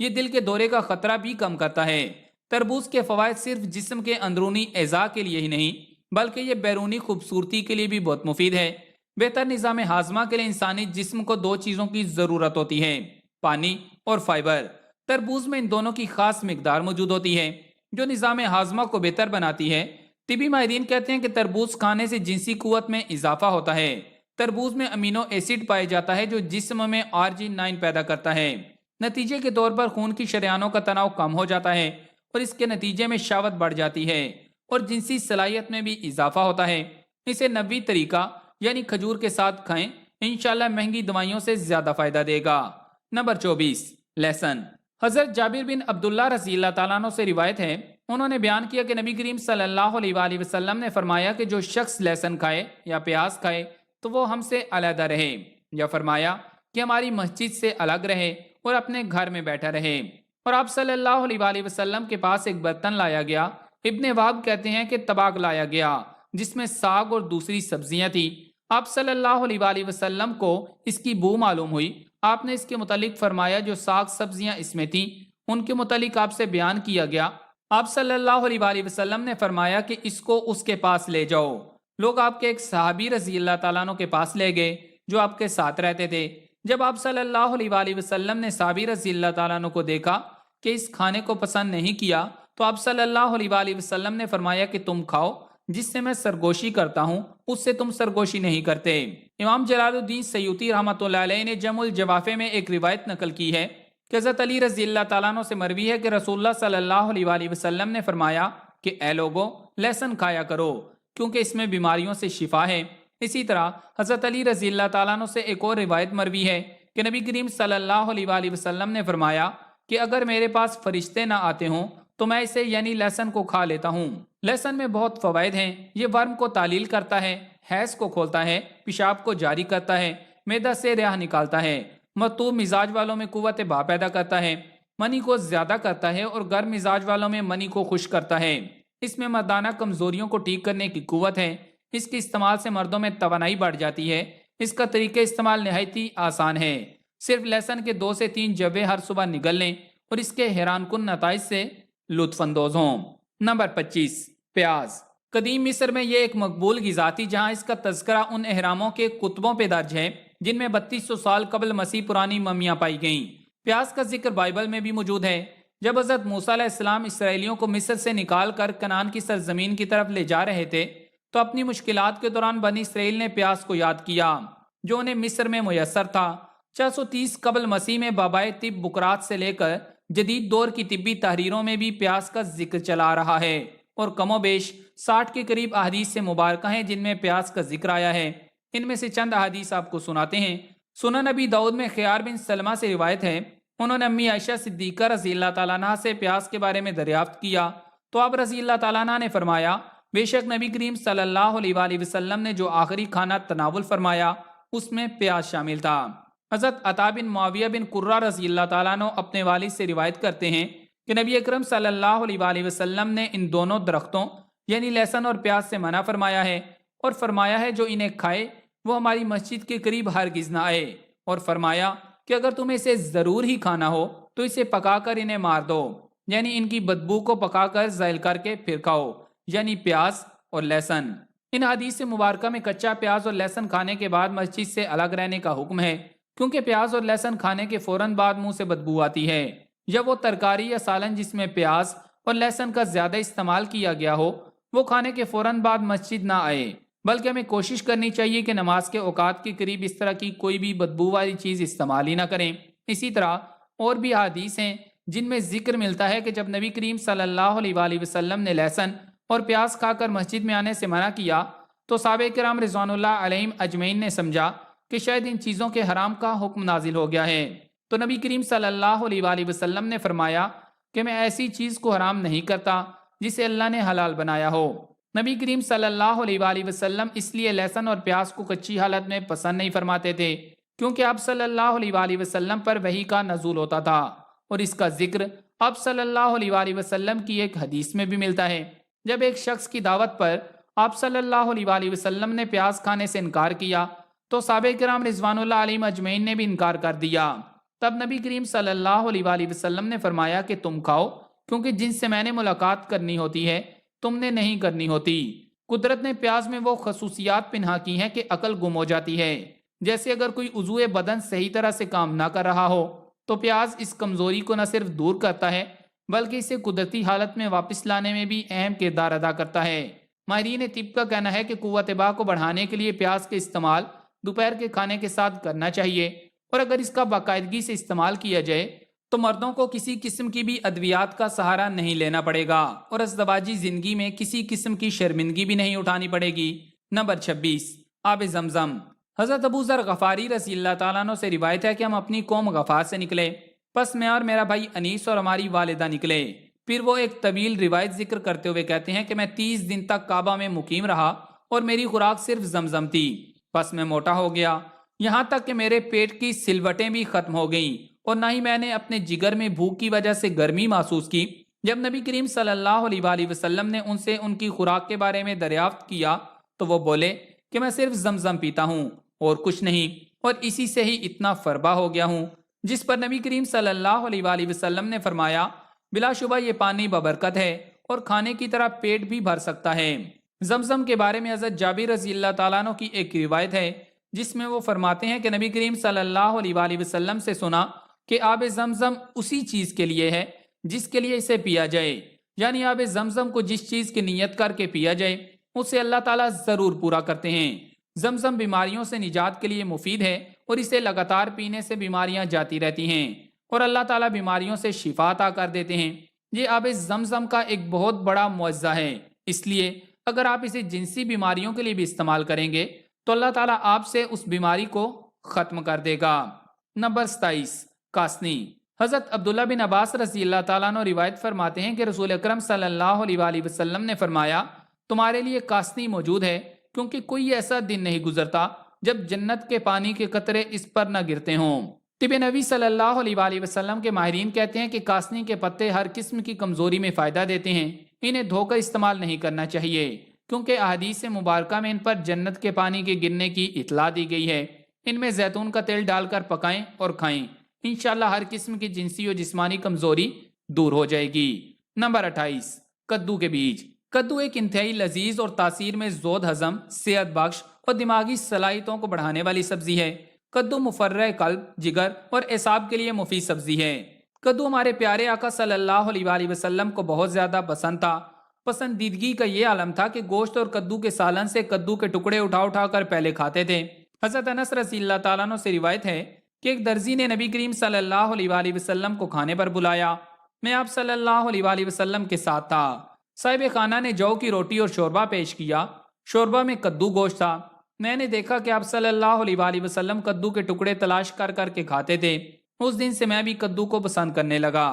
یہ دل کے دورے کا خطرہ بھی کم کرتا ہے۔ تربوز کے فوائد صرف جسم کے اندرونی اعضاء کے لیے ہی نہیں بلکہ یہ بیرونی خوبصورتی کے لیے بھی بہت مفید ہے۔ بہتر نظام ہاضمہ کے لیے انسانی جسم کو 2 چیزوں کی ضرورت ہوتی ہے، پانی اور فائبر۔ تربوز میں ان دونوں کی خاص مقدار موجود ہوتی ہے جو نظام ہاضمہ کو بہتر بناتی ہے۔ طبی ماہرین کہتے ہیں کہ تربوز کھانے سے جنسی قوت میں اضافہ ہوتا ہے۔ تربوز میں امینو ایسڈ پایا جاتا ہے جو جسم میں RG9 پیدا کرتا ہے۔ نتیجے کے طور پر خون کی شریانوں کا تناؤ کم ہو جاتا ہے اور اس کے نتیجے میں شہوت بڑھ جاتی ہے اور جنسی صلاحیت میں بھی اضافہ ہوتا ہے۔ اسے نبوی طریقہ یعنی کھجور کے ساتھ کھائیں، انشاءاللہ مہنگی دوائیوں سے زیادہ فائدہ دے گا۔ نمبر 24، لہسن۔ حضرت جابر بن عبداللہ رضی اللہ تعالیٰ عنہ سے روایت ہے، انہوں نے بیان کیا کہ نبی کریم صلی اللہ علیہ وآلہ وسلم نے فرمایا کہ جو شخص لہسن کھائے یا پیاز کھائے تو وہ ہم سے علیحدہ رہے، یا فرمایا کہ ہماری مسجد سے الگ رہے اور اپنے گھر میں بیٹھا رہے۔ اور آپ صلی اللہ علیہ وآلہ وسلم کے پاس ایک برتن لایا گیا، ابن وہب کہتے ہیں کہ طباق لایا گیا جس میں ساگ اور دوسری سبزیاں تھی۔ آپ صلی اللہ علیہ وآلہ وسلم کو اس کی بو معلوم ہوئی، آپ نے اس کے متعلق فرمایا جو ساگ سبزیاں اس میں تھیں ان کے متعلق آپ سے بیان کیا گیا۔ آپ صلی اللہ علیہ وآلہ وسلم نے فرمایا کہ اس کو اس کے پاس لے جاؤ۔ لوگ آپ کے ایک صحابی رضی اللہ تعالیٰ عنہ کے پاس لے گئے جو آپ کے ساتھ رہتے تھے۔ جب آپ صلی اللہ علیہ وآلہ وسلم نے صحابی رضی اللہ تعالیٰ عنہ کو دیکھا کہ اس کھانے کو پسند نہیں کیا تو آپ صلی اللہ علیہ وآلہ وسلم نے فرمایا کہ تم کھاؤ، جس سے میں سرگوشی کرتا ہوں اس سے تم سرگوشی نہیں کرتے۔ امام جلال الدین سیوطی رحمۃ اللہ علیہ نے جمع الجوافع میں ایک روایت نقل کی ہے کہ حضرت علی رضی اللہ تعالیٰ عنہ سے مروی ہے کہ رسول اللہ صلی اللہ علیہ وآلہ وسلم نے فرمایا کہ اے لوگو، لہسن کھایا کرو کیونکہ اس میں بیماریوں سے شفا ہے۔ اسی طرح حضرت علی رضی اللہ تعالیٰ عنہ سے ایک اور روایت مروی ہے کہ نبی کریم صلی اللہ علیہ وآلہ وسلم نے فرمایا کہ اگر میرے پاس فرشتے نہ آتے ہوں تو میں اسے یعنی لہسن کو کھا لیتا ہوں۔ لہسن میں بہت فوائد ہیں، یہ ورم کو تعلیل کرتا ہے، حیض کو کھولتا ہے، پیشاب کو جاری کرتا ہے، معدہ سے ریح نکالتا ہے، مرطوب مزاج والوں میں قوت بھا پیدا کرتا ہے، منی کو زیادہ کرتا ہے اور گرم مزاج والوں میں منی کو خشک کرتا ہے۔ اس میں مردانہ کمزوریوں کو ٹھیک کرنے کی قوت ہے۔ اس کے استعمال سے مردوں میں توانائی بڑھ جاتی ہے۔ اس کا طریقہ استعمال نہایت ہی آسان ہے، صرف لہسن کے 2 سے 3 جوے ہر صبح نگل لیں اور اس کے حیران کن نتائج سے لطف اندوز ہوں۔ نمبر 25، پیاز۔ قدیم مصر میں یہ ایک مقبول غذا تھی جہاں اس کا تذکرہ ان اہراموں کے کتبوں پہ درج ہے جن میں 3200 سال قبل مسیح پرانی ممیاں پائی گئیں۔ پیاز کا ذکر بائبل میں بھی موجود ہے۔ جب حضرت موسیٰ علیہ السلام اسرائیلیوں کو مصر سے نکال کر کنعان کی سرزمین کی طرف لے جا رہے تھے تو اپنی مشکلات کے دوران بنی اسرائیل نے پیاز کو یاد کیا جو انہیں مصر میں میسر تھا۔ 430 قبل مسیح میں بابائے طب بکرات سے لے کر جدید دور کی طبی تحریروں میں بھی پیاز کا ذکر چلا رہا ہے اور کم و بیش 60 کے قریب احادیث سے مبارکہ ہیں جن میں پیاز کا ذکر آیا ہے۔ ان میں سے چند احادیث آپ کو سناتے ہیں۔ سنن نبی داؤد میں خیار بن سلمہ سے روایت ہے، انہوں نے امی عائشہ صدیقہ رضی اللہ تعالیٰ عنہ سے پیاز کے بارے میں دریافت کیا تو آپ رضی اللہ تعالیٰ عنہ نے فرمایا بے شک نبی کریم صلی اللہ علیہ وآلہ وسلم نے جو آخری کھانا تناول فرمایا اس میں پیاز شامل تھا۔ حضرت عطا بن معاویہ بن قرہ رضی اللہ تعالیٰ عنہ اپنے والد سے روایت کرتے ہیں کہ نبی اکرم صلی اللہ علیہ وآلہ وسلم نے ان دونوں درختوں یعنی لہسن اور پیاز سے منع فرمایا ہے اور فرمایا ہے جو انہیں کھائے وہ ہماری مسجد کے قریب ہرگز نہ آئے، اور فرمایا کہ اگر تمہیں اسے ضرور ہی کھانا ہو تو اسے پکا کر انہیں مار دو، یعنی ان کی بدبو کو پکا کر زائل کر کے پھر کھاؤ، یعنی پیاز اور لہسن۔ ان حدیث مبارکہ میں کچا پیاز اور لہسن کھانے کے بعد مسجد سے الگ رہنے کا حکم ہے، کیونکہ پیاز اور لہسن کھانے کے فوراً بعد منہ سے بدبو آتی ہے۔ یا وہ ترکاری یا سالن جس میں پیاز اور لہسن کا زیادہ استعمال کیا گیا ہو وہ کھانے کے فوراً بعد مسجد نہ آئے، بلکہ ہمیں کوشش کرنی چاہیے کہ نماز کے اوقات کے قریب اس طرح کی کوئی بھی بدبو والی چیز استعمال ہی نہ کریں۔ اسی طرح اور بھی حدیث ہیں جن میں ذکر ملتا ہے کہ جب نبی کریم صلی اللہ علیہ وآلہ وسلم نے لہسن اور پیاز کھا کر مسجد میں آنے سے منع کیا تو صحابہ کرام رضوان اللہ علیہم اجمعین نے سمجھا کہ شاید ان چیزوں کے حرام کا حکم نازل ہو گیا ہے، تو نبی کریم صلی اللہ علیہ وآلہ وسلم نے فرمایا کہ میں ایسی چیز کو حرام نہیں کرتا جسے اللہ نے حلال بنایا ہو۔ نبی کریم صلی اللہ علیہ وآلہ وسلم اس لیے لہسن اور پیاز کو کچی حالت میں پسند نہیں فرماتے تھے کیونکہ آپ صلی اللہ علیہ وآلہ وسلم پر وحی کا نزول ہوتا تھا، اور اس کا ذکر آپ صلی اللہ علیہ وآلہ وسلم کی ایک حدیث میں بھی ملتا ہے۔ جب ایک شخص کی دعوت پر آپ صلی اللہ علیہ وآلہ وسلم نے پیاز کھانے سے انکار کیا تو صحابہ کرام رضوان اللہ علیہم اجمعین نے بھی انکار کر دیا۔ تب نبی کریم صلی اللہ علیہ وآلہ وسلم نے فرمایا کہ تم کھاؤ، کیونکہ جن سے میں نے ملاقات کرنی ہوتی ہے تم نے نہیں کرنی ہوتی۔ قدرت نے پیاز میں وہ خصوصیات پنہا کی ہیں کہ عقل گم ہو جاتی ہے۔ جیسے اگر کوئی عضو بدن صحیح طرح سے کام نہ کر رہا ہو تو پیاز اس کمزوری کو نہ صرف دور کرتا ہے بلکہ اسے قدرتی حالت میں واپس لانے میں بھی اہم کردار ادا کرتا ہے۔ ماہرین طب کا کہنا ہے کہ قوت با کو بڑھانے کے لیے پیاز کے استعمال دوپہر کے کھانے کے ساتھ کرنا چاہیے، اور اگر اس کا باقاعدگی سے استعمال کیا جائے تو مردوں کو کسی قسم کی بھی ادویات کا سہارا نہیں لینا پڑے گا اور ازدواجی زندگی میں کسی قسم کی شرمندگی بھی نہیں اٹھانی پڑے گی۔ نمبر 26، آب زمزم۔ حضرت ابو ذر غفاری رضی اللہ تعالیٰ عنہ سے روایت ہے کہ ہم اپنی قوم غفار سے نکلے، پس میں اور میرا بھائی انیس اور ہماری والدہ نکلے۔ پھر وہ ایک طویل روایت ذکر کرتے ہوئے کہتے ہیں کہ میں 30 دن تک کعبہ میں مقیم رہا اور میری خوراک صرف زمزم تھی، پس میں موٹا ہو گیا، یہاں تک کہ میرے پیٹ کی سلوٹیں بھی ختم ہو گئیں اور نہ ہی میں نے اپنے جگر میں بھوک کی وجہ سے گرمی محسوس کی۔ جب نبی کریم صلی اللہ علیہ وآلہ وسلم نے ان سے ان کی خوراک کے بارے میں دریافت کیا تو وہ بولے کہ میں صرف زمزم پیتا ہوں اور کچھ نہیں، اور اسی سے ہی اتنا فربا ہو گیا ہوں۔ جس پر نبی کریم صلی اللہ علیہ وآلہ وسلم نے فرمایا بلا شبہ یہ پانی ببرکت ہے اور کھانے کی طرح پیٹ بھی بھر سکتا ہے۔ زمزم کے بارے میں حضرت جابر رضی اللہ تعالیٰ عنہ کی ایک روایت ہے جس میں وہ فرماتے ہیں کہ نبی کریم صلی اللہ علیہ وآلہ وسلم سے سنا کہ آب زمزم اسی چیز کے لیے ہے جس کے لیے اسے پیا جائے، یعنی آب زمزم کو جس چیز کی نیت کر کے پیا جائے اسے اللہ تعالیٰ ضرور پورا کرتے ہیں۔ زمزم بیماریوں سے نجات کے لیے مفید ہے اور اسے لگاتار پینے سے بیماریاں جاتی رہتی ہیں اور اللہ تعالیٰ بیماریوں سے شفا عطا کر دیتے ہیں۔ یہ آب زمزم کا ایک بہت بڑا معجزہ ہے، اس لیے اگر آپ اسے جنسی بیماریوں کے لیے بھی استعمال کریں گے تو اللہ تعالیٰ آپ سے اس بیماری کو ختم کر دے گا۔ نمبر 27، کاسنی۔ حضرت عبداللہ بن عباس رضی اللہ تعالیٰ عنہ روایت فرماتے ہیں کہ رسول اکرم صلی اللہ علیہ وآلہ وسلم نے فرمایا تمہارے لیے کاسنی موجود ہے، کیونکہ کوئی ایسا دن نہیں گزرتا جب جنت کے پانی کے قطرے اس پر نہ گرتے ہوں۔ طب نبی صلی اللہ علیہ وآلہ وسلم کے ماہرین کہتے ہیں کہ کاسنی کے پتے ہر قسم کی کمزوری میں فائدہ دیتے ہیں، انہیں دھو کر استعمال نہیں کرنا چاہیے کیونکہ احادیث مبارکہ میں ان پر جنت کے پانی کے گرنے کی اطلاع دی گئی ہے۔ ان میں زیتون کا تیل ڈال کر پکائیں اور کھائیں، انشاءاللہ ہر قسم کی جنسی و جسمانی کمزوری دور ہو جائے گی۔ نمبر 28، کدو کے بیج۔ کدو ایک انتہائی لذیذ اور تاثیر میں زود ہضم، صحت بخش اور دماغی صلاحیتوں کو بڑھانے والی سبزی ہے۔ کدو مفرح قلب، جگر اور اعصاب کے لیے مفید سبزی ہے۔ کدو ہمارے پیارے آقا صلی اللہ علیہ وآلہ وسلم کو بہت زیادہ پسند تھا۔ پسندیدگی کا یہ عالم تھا کہ گوشت اور کدو کے سالن سے کدو کے ٹکڑے اٹھا اٹھا کر پہلے کھاتے تھے۔ حضرت انس رضی اللہ تعالیٰ عنہ سے روایت ہے کہ ایک درزی نے نبی کریم صلی اللہ علیہ وآلہ وسلم کو کھانے پر بلایا، میں آپ صلی اللہ علیہ وآلہ وسلم کے ساتھ تھا۔ صاحب خانہ نے جو کی روٹی اور شوربہ پیش کیا، شوربہ میں کدو گوشت تھا۔ میں نے دیکھا کہ آپ صلی اللہ علیہ وآلہ وسلم کدو کے ٹکڑے تلاش کر کر کے کھاتے تھے۔ اس دن سے میں بھی کدو کو پسند کرنے لگا۔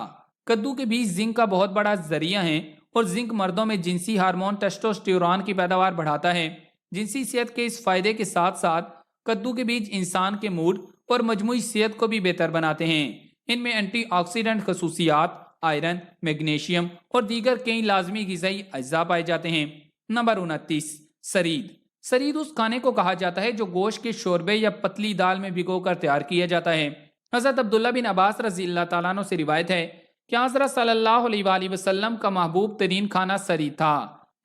کدو کے بیج زنک کا بہت بڑا ذریعہ ہیں اور زنک مردوں میں جنسی ہارمون ٹیسٹوسٹیرون کی پیداوار بڑھاتا ہے۔ جنسی صحت کے اس فائدے کے ساتھ ساتھ کدو کے بیج انسان کے موڈ اور مجموعی صحت کو بھی بہتر بناتے ہیں۔ ان میں اینٹی آکسیڈنٹ خصوصیات، آئرن، میگنیشیم اور دیگر کئی لازمی غذائی اجزاء پائے جاتے ہیں۔ نمبر 29، سرید۔ سرید اس کھانے کو کہا جاتا ہے جو گوشت کے شوربے یا پتلی دال میں بھگو کر تیار کیا جاتا ہے۔ حضرت عبداللہ بن عباس رضی اللہ تعالیٰ عنہ سے روایت ہے کہ حضرت صلی اللہ علیہ وآلہ وسلم کا محبوب ترین کھانا سرید تھا۔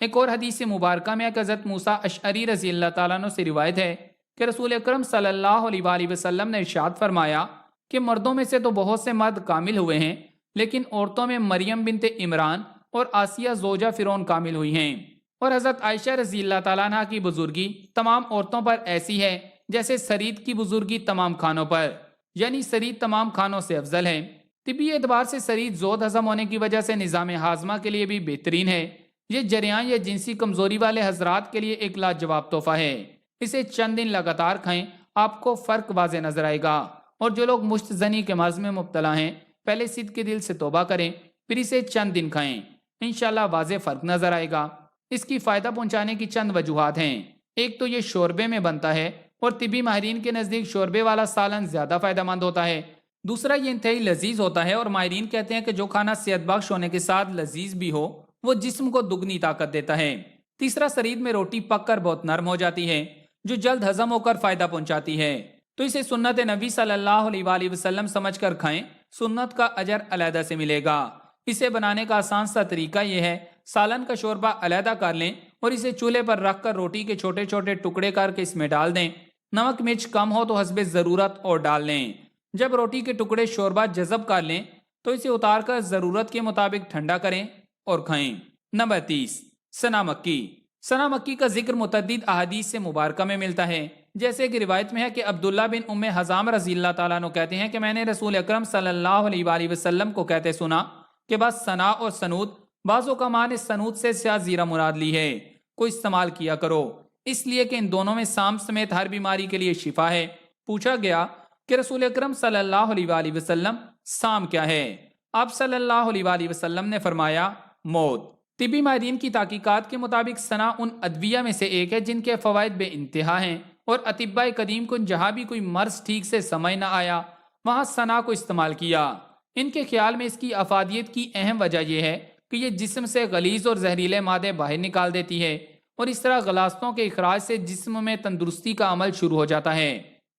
ایک اور حدیث مبارکہ میں حضرت موسیٰ اشعری رضی اللہ تعالیٰ عنہ سے روایت ہے کہ رسول اکرم صلی اللہ علیہ وآلہ وسلم نے ارشاد فرمایا کہ مردوں میں سے تو بہت سے مرد کامل ہوئے ہیں، لیکن عورتوں میں مریم بنت عمران اور آسیہ زوجہ فرعون کامل ہوئی ہیں۔ اور حضرت عائشہ رضی اللہ تعالیٰ عنہ کی بزرگی تمام عورتوں پر ایسی ہے جیسے سرید کی بزرگی تمام کھانوں پر، یعنی سرید تمام کھانوں سے افضل ہے۔ طبی اعتبار سے سرید زود ہضم ہونے کی وجہ سے نظام ہاضمہ کے لیے بھی بہترین ہے۔ یہ جریان یا جنسی کمزوری والے حضرات کے لیے ایک لاجواب تحفہ ہے۔ اسے چند دن لگاتار کھائیں، آپ کو فرق واضح نظر آئے گا۔ اور جو لوگ مشت زنی کے مرض میں مبتلا ہیں، پہلے صدق کے دل سے توبہ کریں، پھر اسے چند دن کھائیں، انشاءاللہ واضح فرق نظر آئے گا۔ اس کی فائدہ پہنچانے کی چند وجوہات ہیں۔ ایک تو یہ شوربے میں بنتا ہے اور طبی ماہرین کے نزدیک شوربے والا سالن زیادہ فائدہ مند ہوتا ہے۔ دوسرا یہ انتہائی لذیذ ہوتا ہے اور ماہرین کہتے ہیں کہ جو کھانا صحت بخش ہونے کے ساتھ لذیذ بھی ہو وہ جسم کو دگنی طاقت دیتا ہے۔ تیسرا، سرید میں روٹی پک کر بہت نرم ہو جاتی ہے جو جلد ہضم ہو کر فائدہ پہنچاتی ہے۔ تو اسے سنت نبی صلی اللہ علیہ وآلہ وسلم سمجھ کر کھائیں، سنت کا اجر علیحدہ سے ملے گا۔ اسے بنانے کا آسان سا طریقہ یہ ہے، سالن کا شوربہ علیحدہ کر لیں اور اسے چولہے پر رکھ کر روٹی کے چھوٹے چھوٹے ٹکڑے کر کے اس میں ڈال دیں۔ نمک مرچ کم ہو تو حسب ضرورت اور ڈال لیں۔ جب روٹی کے ٹکڑے شوربہ جذب کر لیں تو اسے اتار کر ضرورت کے مطابق ٹھنڈا کریں اور کھائیں۔ نمبر 30، سنا مکی۔ سنا مکی کا ذکر متعدد احادیث سے مبارکہ میں ملتا ہے، جیسے کہ روایت میں ہے کہ عبداللہ بن ام حزام رضی اللہ تعالیٰ عنہ کہتے ہیں کہ میں نے رسول اکرم صلی اللہ علیہ وآلہ وسلم کو کہتے سنا کہ بس سنا اور سنود، بعضوں کا معنی سنود سے سیاہ زیرہ مراد لی ہے، کو استعمال کیا کرو، اس لیے کہ ان دونوں میں سام سمیت ہر بیماری کے لیے شفا ہے۔ پوچھا گیا کہ رسول اکرم صلی اللہ علیہ وآلہ وسلم سام کیا ہے؟ آپ صلی اللہ علیہ وآلہ وسلم نے فرمایا موت۔ طبی ماہرین کی تحقیقات کے مطابق سنا ان ادویہ میں سے ایک ہے جن کے فوائد بے انتہا ہیں، اور اطباء قدیم کو جہاں بھی کوئی مرض ٹھیک سے سمجھ نہ آیا وہاں سنا کو استعمال کیا۔ ان کے خیال میں اس کی افادیت کی اہم وجہ یہ ہے کہ یہ جسم سے غلیظ اور زہریلے مادے باہر نکال دیتی ہے، اور اس طرح غلاظتوں کے اخراج سے جسم میں تندرستی کا عمل شروع ہو جاتا ہے۔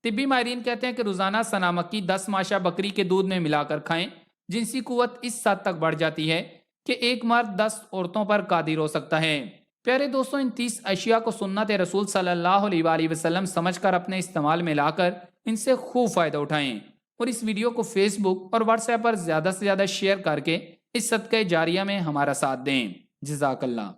طبی ماہرین کہتے ہیں کہ روزانہ سنا مکی 10 ماشا بکری کے دودھ میں ملا کر کھائیں، جنسی قوت اس حد تک بڑھ جاتی ہے کہ ایک مرد 10 عورتوں پر قادر ہو سکتا ہے۔ پیارے دوستوں، ان 30 اشیاء کو سنت رسول صلی اللہ علیہ وآلہ وسلم سمجھ کر اپنے استعمال میں لا کر ان سے خوب فائدہ اٹھائیں، اور اس ویڈیو کو فیس بک اور واٹس ایپ پر زیادہ سے زیادہ شیئر کر کے اس صدقہ جاریہ میں ہمارا ساتھ دیں۔ جزاک اللہ۔